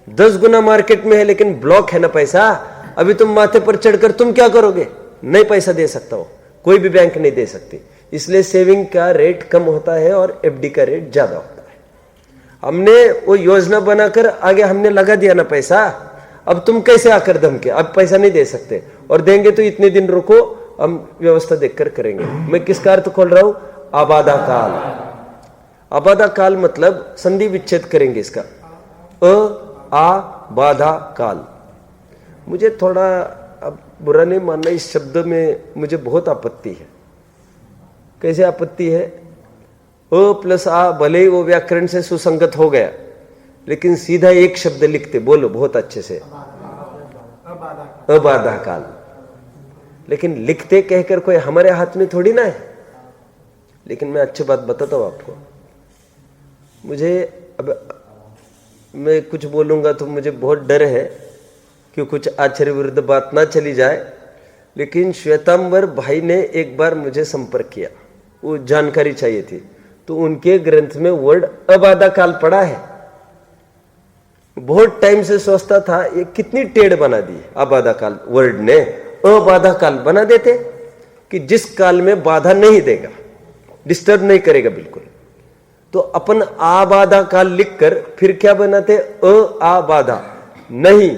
10 गुना मार्केट में है लेकिन ब्लॉक है ना पैसा। अभी तुम माथे पर चढ़कर तुम क्या करोगे? नहीं पैसा दे सकता हो, कोई भी बैंक नहीं दे सकती। इसलिए सेविंग का रेट कम होता है और एफडी का रेट ज्यादा होता है। हमने वो योजना बनाकर आगे हमने लगा दिया ना पैसा, अब तुम कैसे आकर धमके अब पैसा नहीं दे सकते, और देंगे तो इतने दिन रुको, हम व्यवस्था देखकर करेंगे। मैं किसका अर्थ खोल रहा हूं? आबाधा काल। आबाधा काल मतलब संधि विच्छेद करेंगे इसका। आबाधा काल। मुझे थोड़ा, अब बुरा नहीं मानना, इस शब्द में मुझे बहुत आपत्ति है। कैसे आपत्ति है? अ प्लस आ, भले ही वो व्याकरण से सुसंगत हो गया, लेकिन सीधा एक शब्द लिखते, बोलो बहुत अच्छे से, अबाधा काल। लेकिन लिखते कहकर कोई हमारे हाथ में थोड़ी ना है। लेकिन मैं अच्छी बात बताता हूं आपको। मुझे अब मैं कुछ बोलूंगा तो मुझे बहुत डर है कि कुछ आचार्य विरुद्ध बात ना चली जाए, लेकिन श्वेतांबर भाई ने एक बार मुझे संपर्क किया, वो जानकारी चाहिए थी, तो उनके ग्रंथ में वर्ड अबाधा काल पड़ा है। बहुत टाइम से सोचता था ये कितनी टेढ़ बना दी अबाधा काल वर्ड ने। अबाधा काल बना देते कि जिस काल में बाधा नहीं देगा, डिस्टर्ब नहीं करेगा बिल्कुल। तो अपन आबाधा काल लिखकर फिर क्या बनाते? आबाधा नहीं,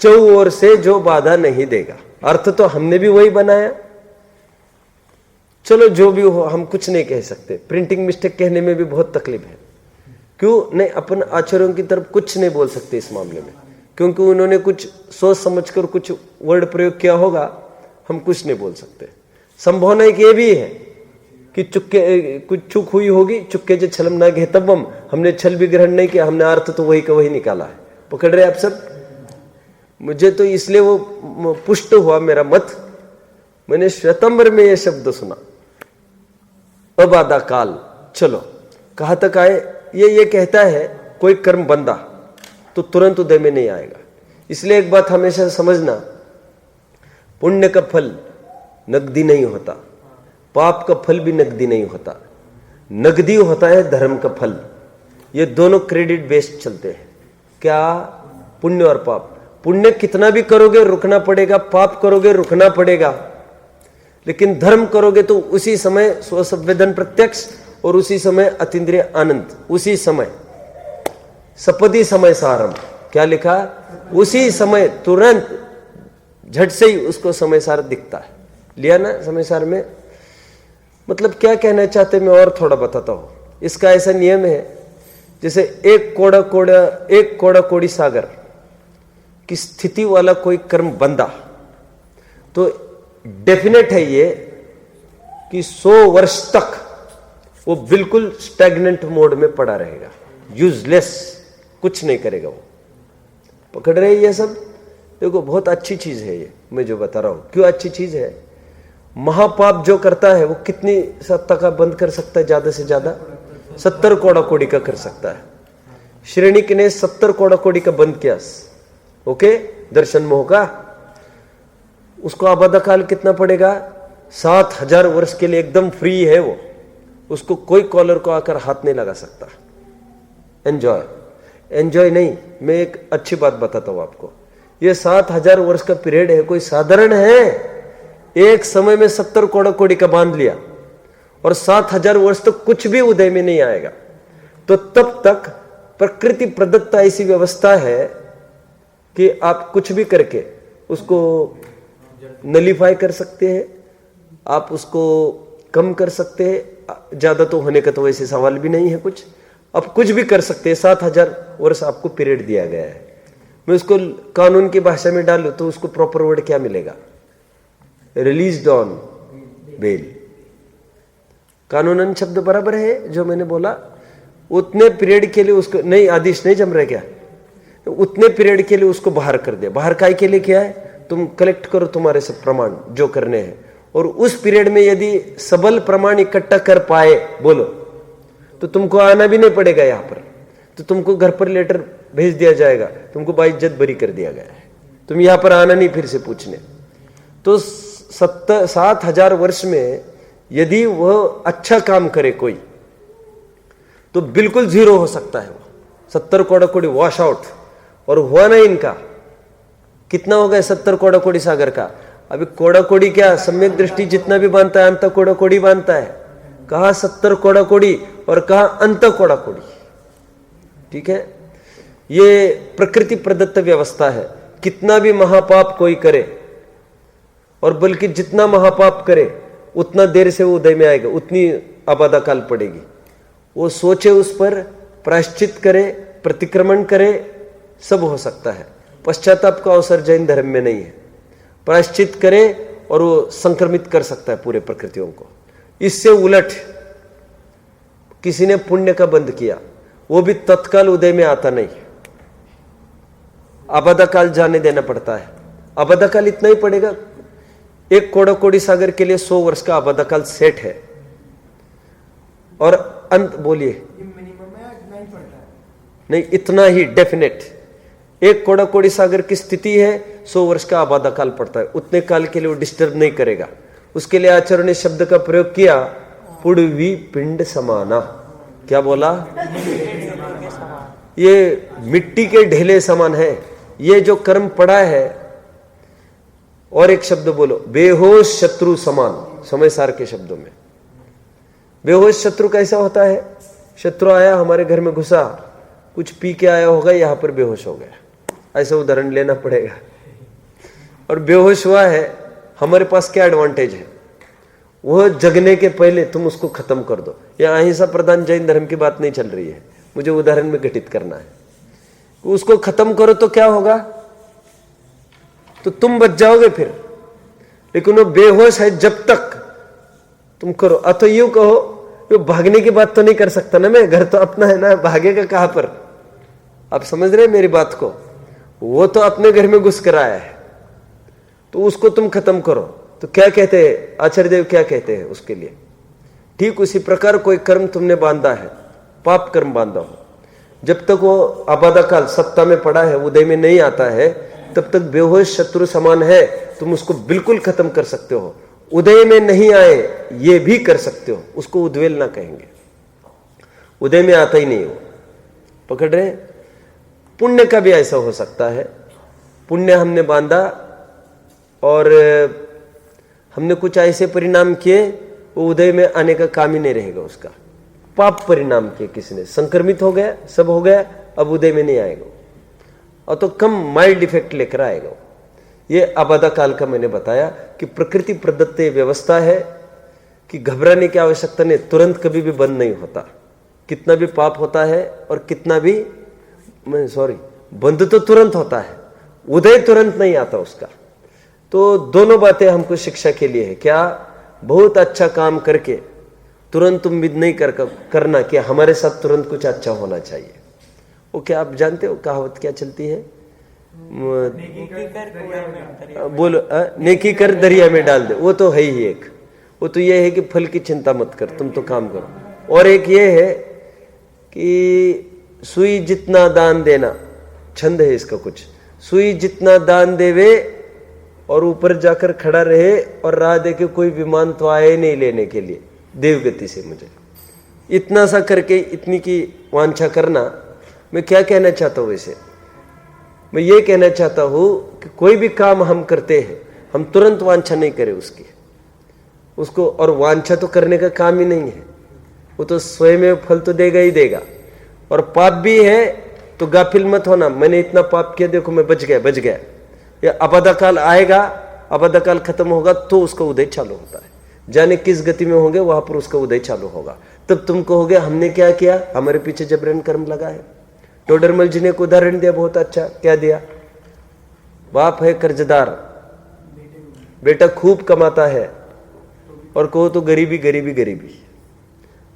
चौओर से जो बाधा नहीं देगा। अर्थ तो हमने भी वही बनाया। चलो जो भी हो, हम कुछ नहीं कह सकते। प्रिंटिंग मिस्टेक कहने में भी बहुत तकलीफ है। क्यों नहीं? अपन आचार्यों की तरफ कुछ नहीं बोल सकते इस मामले में, क्योंकि उन्होंने कुछ सोच समझकर कुछ वर्ड प्रयोग किया होगा, हम कुछ नहीं बोल सकते। संभावना एक ये भी है कि कुछ चूक हुई होगी, चुक्के जो छलम ना घेतव्यम, हमने छल भी ग्रहण नहीं किया, हमने अर्थ तो वही का वही निकाला है। पकड़ रहे आप सब? मुझे तो इसलिए वो पुष्ट हुआ मेरा मत। मैंने श्वेतांबर में ये शब्द सुना, अबाधा काल। चलो कहाँ तक आए? ये कहता है कोई कर्म बंदा तो तुरंत उदय में नहीं आएगा। इसलिए एक बात हमेशा समझना, पुण्य का फल नकदी नहीं होता, पाप का फल भी नकदी नहीं होता। नकदी होता है धर्म का फल। ये दोनों क्रेडिट बेस्ड चलते हैं। क्या? पुण्य और पाप। पुण्य कितना भी करोगे रुकना पड़ेगा, पाप करोगे रुकना पड़ेगा, लेकिन धर्म करोगे तो उसी समय स्वसंवेदन प्रत्यक्ष और उसी समय अतीन्द्रिय आनंद, उसी समय सपदी समय सारम। क्या लिखा? उसी समय तुरंत झट से ही उसको समय सार दिखता है। लिया ना समय सार में? मतलब क्या कहना चाहते मैं और थोड़ा बताता हूं। इसका ऐसा नियम है, जैसे एक कोड़ा कोड़ी सागर की स्थिति वाला कोई कर्म बंदा, तो डेफिनेट है ये कि 100 वर्ष तक वो बिल्कुल स्टैग्नेंट मोड में पड़ा रहेगा, यूजलेस, कुछ नहीं करेगा वो। पकड़ रहे ये सब? देखो बहुत अच्छी चीज है ये मैं जो बता रहा हूं। क्यों अच्छी चीज है? महापाप जो करता है वो कितनी सत्ता का बंद कर सकता है? ज्यादा से ज्यादा 70 कोड़ा कोड़ी का कर सकता है। श्रेणिक ने 70 कोड़ा कोड़ी का बंद किया, ओके, दर्शन मोह का। उसको आबादा काल कितना पड़ेगा? 7000 वर्ष के लिए एकदम फ्री है वो। उसको कोई कॉलर को आकर हाथ नहीं लगा सकता। एंजॉय नहीं, मैं एक अच्छी बात बताता हूं आपको। ये 7000 वर्ष का पीरियड है, कोई साधारण है? एक समय में 70 कोड़ा कोड़ी का बांध लिया और 7000 वर्ष तक कुछ भी उदय में नहीं आएगा। तो तब तक प्रकृति प्रदत्त ऐसी व्यवस्था है कि आप कुछ भी करके उसको नलीफाई कर सकते हैं, आप उसको कम कर सकते हैं। ज्यादा तो होने का तो वैसे सवाल भी नहीं है कुछ। अब कुछ भी कर सकते हैं। 7000 वर्ष आपको पीरियड दिया गया है। मैं उसको कानून की भाषा में डालूं तो उसको प्रॉपर वर्ड क्या मिलेगा? Released on bail. कानूनन शब्द बराबर है जो मैंने बोला। उतने पीरियड के लिए उसको नहीं, आदेश नहीं जम रहा क्या? तो उतने पीरियड के लिए उसको बाहर कर दिया। बाहर काय के लिए किया है? तुम कलेक्ट करो तुम्हारे सब प्रमाण जो करने हैं, और उस पीरियड में यदि सबल प्रमाण इकट्ठा कर पाए बोलो तो तुमको आना भी नहीं पड़ेगा यहाँ पर। तो तुमको घर पर लेटर भेज दिया जाएगा, तुमको बाइज्जत बरी कर दिया गया है, तुम यहाँ पर आना नहीं फिर से पूछने। तो 7000 वर्ष में यदि वह अच्छा काम करे कोई तो बिल्कुल जीरो हो सकता है वो। 70 कोड़ा कोड़ी वॉश आउट। और हुआ ना इनका कितना हो गया? 70 कोड़ा कोड़ी सागर का। अभी कोड़ा कोड़ी क्या, सम्यक दृष्टि जितना भी बांधता है अंत कोड़ा कोड़ी बांधता है। कहा 70 कोड़ा कोड़ी और कहा अंत कोड़ा कोड़ी। ठीक है, ये प्रकृति प्रदत्त व्यवस्था है। कितना भी महापाप कोई करे, और बल्कि जितना महापाप करे उतना देर से वो उदय में आएगा, उतनी आबादा काल पड़ेगी। वो सोचे, उस पर प्रायश्चित करे, प्रतिक्रमण करे, सब हो सकता है। पश्चाताप का अवसर जैन धर्म में नहीं है। प्रायश्चित करे और वो संक्रमित कर सकता है पूरे प्रकृतियों को। इससे उलट किसी ने पुण्य का बंद किया, वो भी तत्काल उदय में आता नहीं, आबादा काल जाने देना पड़ता है। आबादा काल इतना ही पड़ेगा। एक कोड़ा कोड़ी सागर के लिए 100 वर्ष का आबादा काल सेट है। और अंत बोलिए नहीं, इतना ही डेफिनेट। एक कोड़ा कोड़ी सागर की स्थिति है, 100 वर्ष का आबादा काल पड़ता है। उतने काल के लिए वो डिस्टर्ब नहीं करेगा। उसके लिए आचार्य ने शब्द का प्रयोग किया, पुड़वी पिंड समाना। क्या बोला? ये मिट्टी के ढेले समान है ये जो कर्म पड़ा है। और एक शब्द बोलो, बेहोश शत्रु समान। समय सार के शब्दों में बेहोश शत्रु कैसा होता है? शत्रु आया हमारे घर में घुसा, कुछ पी के आया होगा, यहां पर बेहोश हो गया, ऐसा उदाहरण लेना पड़ेगा। और बेहोश हुआ है, हमारे पास क्या एडवांटेज है? वह जगने के पहले तुम उसको खत्म कर दो। यह अहिंसा प्रधान जैन धर्म की बात नहीं चल रही है, मुझे उदाहरण में घटित करना है। उसको खत्म करो तो क्या होगा? तो तुम बच जाओगे फिर, लेकिन वो बेहोश है जब तक तुम करो। अतो यूं कहो, वो भागने की बात तो नहीं कर सकता ना मैं, घर तो अपना है ना, भागेगा कहां पर? आप समझ रहे हैं मेरी बात को? वो तो अपने घर में घुस कर आया है, तो उसको तुम खत्म करो। तो क्या कहते हैं आचार्य देव, क्या कहते हैं उसके लिए? ठीक उसी प्रकार कोई कर्म तुमने बांधा है, पाप कर्म बांधा हो, जब तक वो आबादा काल सत्ता में पड़ा है, उदय में नहीं आता है, तब तक बेहोश शत्रु समान है। तुम उसको बिल्कुल खत्म कर सकते हो। उदय में नहीं आए ये भी कर सकते हो, उसको उद्वेल ना कहेंगे। उदय में आता ही नहीं हो, पकड़ रहे? पुण्य का भी ऐसा हो सकता है। पुण्य हमने बांधा और हमने कुछ ऐसे परिणाम किए, वो उदय में आने का काम ही नहीं रहेगा उसका। पाप परिणाम किए किसी ने, संक्रमित हो गया, सब हो गया, अब उदय में नहीं आएगा, और तो कम माइल्ड इफेक्ट लेकर आएगा। ये आबादा काल का मैंने बताया कि प्रकृति प्रदत्त व्यवस्था है कि घबराने की आवश्यकता नहीं, तुरंत कभी भी बंद नहीं होता। कितना भी पाप होता है और कितना भी बंद तो तुरंत होता है, उदय तुरंत नहीं आता उसका। तो दोनों बातें हमको शिक्षा के लिए है। क्या? बहुत अच्छा काम करके तुरंत उम्मीद नहीं करना कि हमारे साथ तुरंत कुछ अच्छा होना चाहिए। वो क्या आप जानते हो कहावत क्या चलती है? बोलो, नेकी कर दरिया में डाल दे। वो तो है ही एक, वो तो ये है कि फल की चिंता मत कर, तुम तो काम करो। और एक ये है कि सुई जितना दान देना, छंद है इसका कुछ, सुई जितना दान देवे और ऊपर जाकर खड़ा रहे और राह देखे कोई विमान तो आए नहीं लेने के लिए देवगति से मुझे, इतना सा करके इतनी की वांछा करना। मैं क्या कहना चाहता हूं? वैसे मैं ये कहना चाहता हूं कि कोई भी काम हम करते हैं, हम तुरंत वांछा नहीं करें उसको, और वांछा तो करने का काम ही नहीं है, वो तो स्वयं में फल तो देगा ही देगा। और पाप भी है तो गाफिल मत होना, मैंने इतना पाप किया, देखो मैं बच गया। या आबादा काल आएगा, आबादा काल खत्म होगा तो उसका उदय चालू होता है। जाने किस गति में होंगे वहां पर उसका उदय चालू होगा। तब तुम कहोगे हमने क्या किया, हमारे पीछे जबरन कर्म लगा है। टोडरमल जी ने एक उदाहरण दिया, बहुत अच्छा। क्या दिया? बाप है कर्जदार, बेटा खूब कमाता है, और कहो तो गरीबी,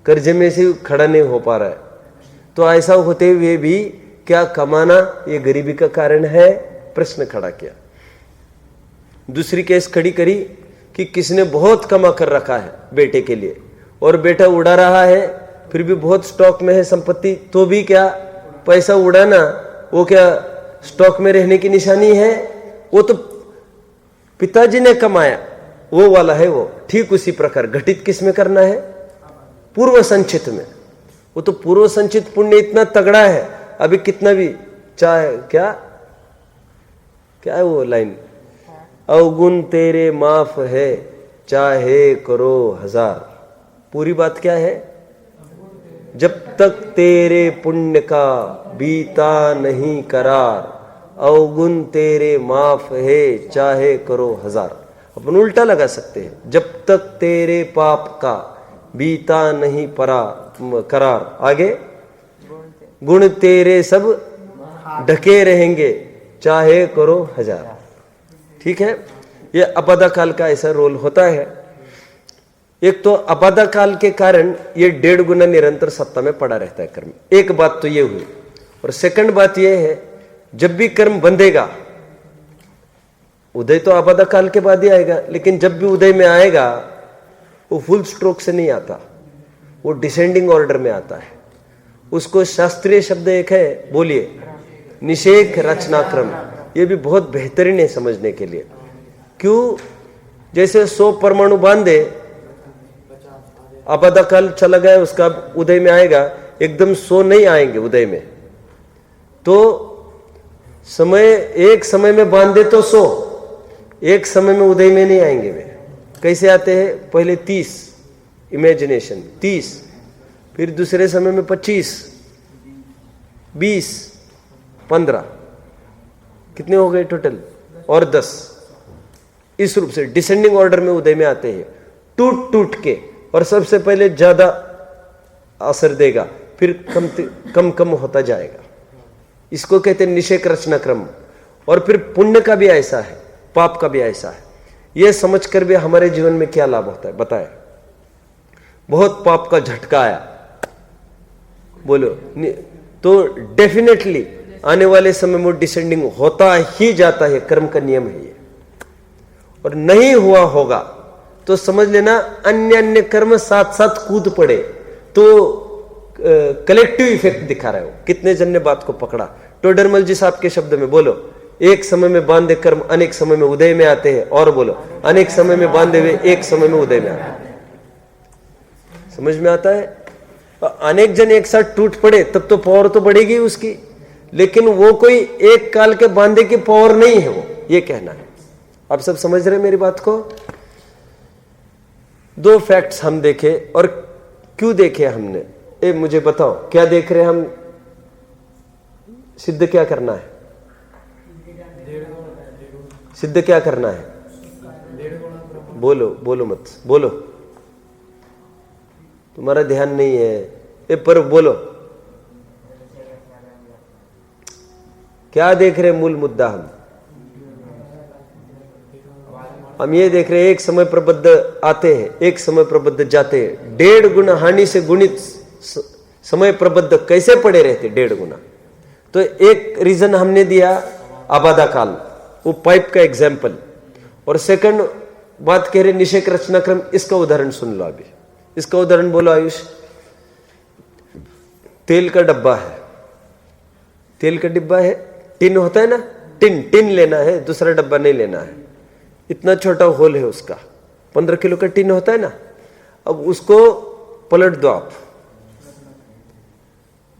कर्जे में से खड़ा नहीं हो पा रहा है। तो ऐसा होते हुए भी क्या कमाना ये गरीबी का कारण है? प्रश्न खड़ा किया। दूसरी केस खड़ी करी कि किसने बहुत कमा कर रखा है बेटे के लिए, और बेटा उड़ा रहा है, फिर भी बहुत स्टॉक में है संपत्ति, तो भी क्या पैसा उड़ाना वो क्या स्टॉक में रहने की निशानी है? वो तो पिताजी ने कमाया, वो वाला है वो। ठीक उसी प्रकार घटित किस में करना है? पूर्व संचित में। वो तो पूर्व संचित पुण्य इतना तगड़ा है, अभी कितना भी चाहे क्या है वो लाइन, अवगुण तेरे माफ है चाहे करो हजार। पूरी बात क्या है? जब तक तेरे पुण्य का बीता नहीं करार, अवगुण तेरे माफ है चाहे करो हजार। अपन उल्टा लगा सकते हैं, जब तक तेरे पाप का बीता नहीं करार, आगे गुण तेरे सब ढके रहेंगे चाहे करो हजार। ठीक है, ये आबादा काल का ऐसा रोल होता है। एक तो आबादा काल के कारण ये 1.5 गुना निरंतर सत्ता में पड़ा रहता है कर्म। एक बात तो ये हुई, और सेकंड बात ये है, जब भी कर्म बंधेगा, उदय तो आबादा काल के बाद ही आएगा, लेकिन जब भी उदय में आएगा वो फुल स्ट्रोक से नहीं आता, वो डिसेंडिंग ऑर्डर में आता है। उसको शास्त्रीय शब्द एक है, बोलिए, निषेक रचनाक्रम। ये भी बहुत बेहतरीन है समझने के लिए। क्यों? जैसे 100 परमाणु बांधे, आबादा काल चला गया, उसका उदय में आएगा, एकदम 100 नहीं आएंगे उदय में। तो एक समय में बांधे तो 100, एक समय में उदय में नहीं आएंगे वे। कैसे आते हैं? पहले 30 इमेजिनेशन, 30, फिर दूसरे समय में 25, 20, 15, कितने हो गए टोटल? और 10, इस रूप से डिसेंडिंग ऑर्डर में उदय में आते हैं, टूट टूट के, और सबसे पहले ज्यादा असर देगा, फिर कम कम होता जाएगा। इसको कहते हैं निषेक रचना क्रम। और फिर पुण्य का भी ऐसा है, पाप का भी ऐसा है। यह समझकर भी हमारे जीवन में क्या लाभ होता है बताए। बहुत पाप का झटका आया, बोलो, तो डेफिनेटली आने वाले समय में डिसेंडिंग होता ही जाता है, कर्म का नियम है ये। और नहीं हुआ होगा तो समझ लेना अन्य अन्य कर्म साथ साथ कूद पड़े तो कलेक्टिव इफेक्ट दिखा रहा है वो। कितने जन ने बात को पकड़ा? टोडरमल जी साहब के शब्द में बोलो, एक समय में बांधे कर्म अनेक समय में उदय में आते हैं। और बोलो, अनेक समय में बांधे हुए एक समय में उदय में आते हैं। समझ में आता है? अनेक जन एक साथ टूट पड़े तब तो पावर तो बढ़ेगी उसकी, लेकिन वो कोई एक काल के बांधे की पावर नहीं है वो, ये कहना है। आप सब समझ रहे हैं मेरी बात को? दो फैक्ट्स हम देखे, और क्यों देखे हमने? मुझे बताओ क्या देख रहे हैं हम? सिद्ध क्या करना है? सिद्ध क्या करना है? बोलो, बोलो मत, बोलो, तुम्हारा ध्यान नहीं है पर बोलो क्या देख रहे हैं? मूल मुद्दा हम ये देख रहे हैं, एक समय प्रबद्ध आते हैं, एक समय प्रबद्ध जाते हैं। 1.5 गुना हानि से गुणित समय प्रबद्ध कैसे पड़े रहते? 1.5 गुना। तो एक रीजन हमने दिया आबादा काल, वो पाइप का एग्जाम्पल। और सेकंड बात कह रहे निषेक रचना क्रम, इसका उदाहरण सुन लो अभी। इसका उदाहरण बोलो आयुष। तेल का डब्बा है, तेल का डिब्बा है, टिन होता है ना, टिन लेना है, दूसरा डब्बा नहीं लेना है। इतना छोटा होल है उसका, 15 किलो का टिन होता है ना। अब उसको पलट दो आप,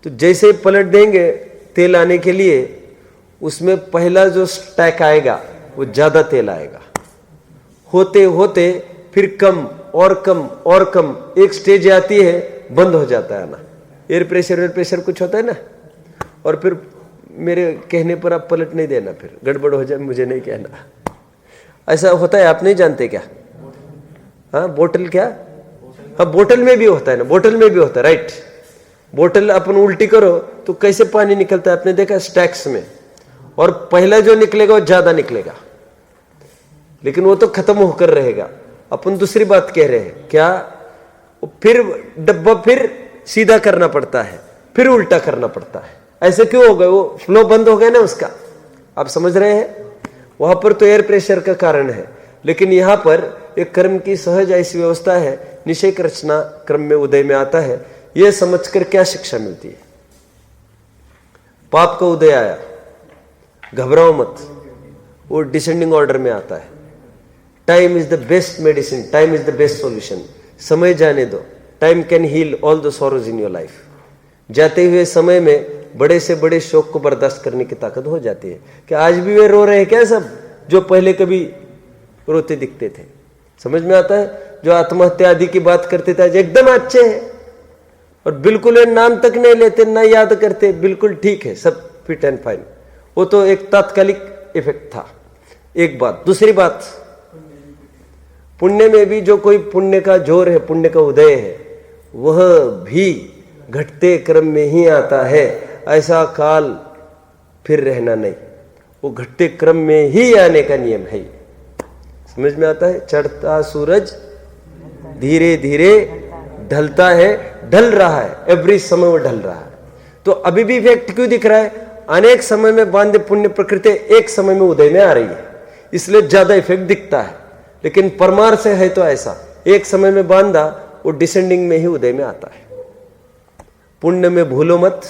तो जैसे ही पलट देंगे तेल आने के लिए, उसमें पहला जो स्टैक आएगा वो ज्यादा तेल आएगा। होते होते फिर कम और कम और कम, एक स्टेज आती है बंद हो जाता है ना। एयर प्रेशर कुछ होता है ना, और फिर मेरे कहने पर आप पलट नहीं देना, फिर गड़बड़ हो जाए, मुझे नहीं कहना। ऐसा होता है, आप नहीं जानते क्या? हाँ, बोतल क्या? हाँ, बोतल में भी होता है ना, बोतल में भी होता है, राइट। बोतल अपन उल्टी करो तो कैसे पानी निकलता है, आपने देखा स्टैक्स में, और पहला जो निकलेगा वो ज्यादा निकलेगा, लेकिन वो तो खत्म होकर रहेगा। अपन दूसरी बात कह रहे हैं क्या? फिर डब्बा फिर सीधा करना पड़ता है, फिर उल्टा करना पड़ता है। ऐसे क्यों हो गए? वो फ्लो बंद हो गया ना उसका। आप समझ रहे हैं? वहां पर तो एयर प्रेशर का कारण है, लेकिन यहां पर एक कर्म की सहज ऐसी व्यवस्था है, निषेक रचना क्रम में उदय में आता है। यह समझकर क्या शिक्षा मिलती है? पाप का उदय आया, घबराओ मत, वो डिसेंडिंग ऑर्डर में आता है। Time is the best medicine, time is the best solution. समय जाने दो, time can heal all the sorrows in your life. जाते हुए समय में बड़े से बड़े शोक को बर्दाश्त करने की ताकत हो जाती है। कि आज भी वे रो रहे हैं क्या सब, जो पहले कभी रोते दिखते थे? समझ में आता है? जो आत्महत्या आदि की बात करते थे आज एकदम अच्छे हैं, और बिल्कुल नाम तक नहीं लेते, ना याद करते, बिल्कुल ठीक है, सब फिट एंड फाइन। वो तो एक तात्कालिक इफेक्ट था। एक बात। दूसरी बात, पुण्य में भी जो कोई पुण्य का जोर है, पुण्य का उदय है, वह भी घटते क्रम में ही आता है। ऐसा काल फिर रहना नहीं, वो घटते क्रम में ही आने का नियम है। समझ में आता है? चढ़ता सूरज धीरे धीरे ढलता है, ढल रहा है, एवरी समय वो ढल रहा है। तो अभी भी इफेक्ट क्यों दिख रहा है? अनेक समय में बांधे पुण्य प्रकृति एक समय में उदय में आ रही है, इसलिए ज्यादा इफेक्ट दिखता है। लेकिन परमार से है तो ऐसा, एक समय में बांधा वो डिसेंडिंग में ही उदय में आता है। पुण्य में भूलो मत,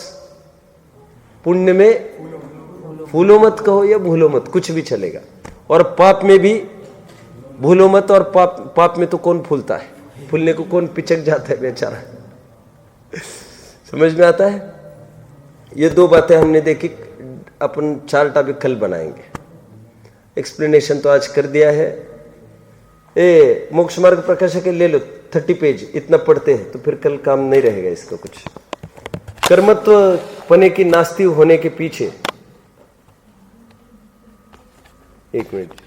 पुण्य में फूलो मत कहो या भूलो मत, कुछ भी चलेगा। और पाप में भी भूलो मत, और पाप में तो कौन फूलता है? फूलने को कौन पिचक जाता है बेचारा। समझ में आता है? ये दो बातें हमने देखी। अपन 4 टॉपिक कल बनाएंगे। एक्सप्लेनेशन तो आज कर दिया है। मोक्ष मार्ग प्रकाशक ले लो, 30 पेज, इतना पढ़ते हैं तो फिर कल काम नहीं रहेगा इसका कुछ। कर्मत्व पने की नास्ती होने के पीछे, एक मिनट,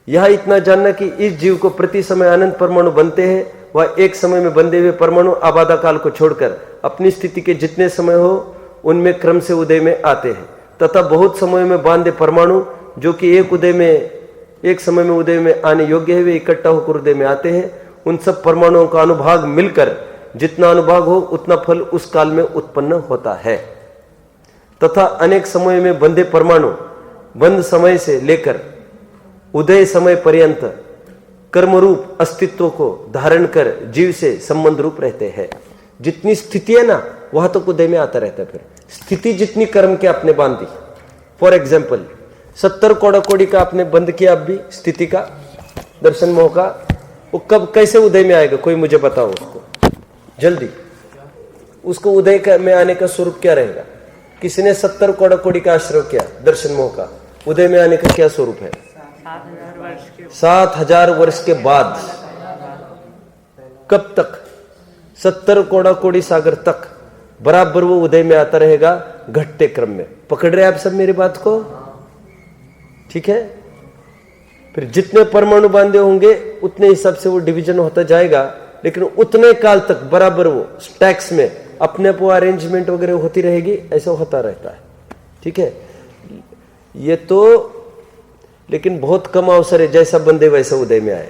यह इतना जानना कि इस जीव को प्रति समय अनंत परमाणु बनते हैं, वह एक समय में बंधे हुए परमाणु आबादा काल को छोड़कर अपनी स्थिति के जितने समय हो उनमें क्रम से उदय में आते हैं, तथा बहुत समय में बांधे परमाणु जो कि एक समय में उदय में आने योग्य है, वे इकट्ठा होकर उदय में आते हैं। उन सब परमाणुओं का अनुभाग मिलकर जितना अनुभाग हो उतना फल उस काल में उत्पन्न होता है, तथा अनेक समय में बंधे परमाणु बंध समय से लेकर उदय समय पर्यंत कर्म रूप अस्तित्व को धारण कर जीव से संबंध रूप रहते हैं। जितनी स्थिति है ना वह तो उदय में आता रहता है। फिर स्थिति जितनी कर्म के आपने बांधी, फॉर एग्जाम्पल 70 कोड़ा कोड़ी का आपने बंद किया, अब भी स्थिति का दर्शन मोह का, वो कब कैसे उदय में आएगा? कोई मुझे बताओ उसको जल्दी। उसको उदय में आने का स्वरूप क्या रहेगा? किसी ने 70 कोड़ा कोड़ी का आश्रय किया दर्शन मोह का, उदय में आने का क्या स्वरूप है? 7000 वर्ष के बाद। कब तक? 70 कोड़ा कोड़ी सागर तक बराबर वो उदय में आता रहेगा घटते क्रम में। पकड़ रहे आप सब मेरी बात को? ठीक है। फिर जितने परमाणु बांधे होंगे उतने हिसाब से वो डिवीजन होता जाएगा, लेकिन उतने काल तक बराबर वो स्टैक्स में अपने आप अरेंजमेंट वगैरह होती रहेगी, ऐसा होता रहता है। ठीक है। ये तो लेकिन बहुत कम अवसर है जैसा बंदे वैसा उदय में आए,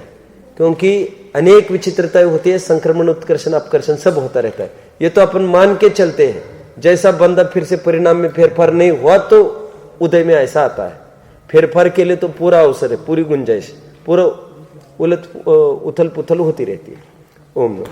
क्योंकि अनेक विचित्रताएं होती है, संक्रमण उत्कर्षण अपकर्षण सब होता रहता है। ये तो अपन मान के चलते हैं, जैसा बंदा फिर से परिणाम में फेरफार नहीं हुआ तो उदय में ऐसा आता है। फेरफार के लिए तो पूरा अवसर है, पूरी गुंजाइश, पूरा उथल पुथल होती रहती है। ओम नमः।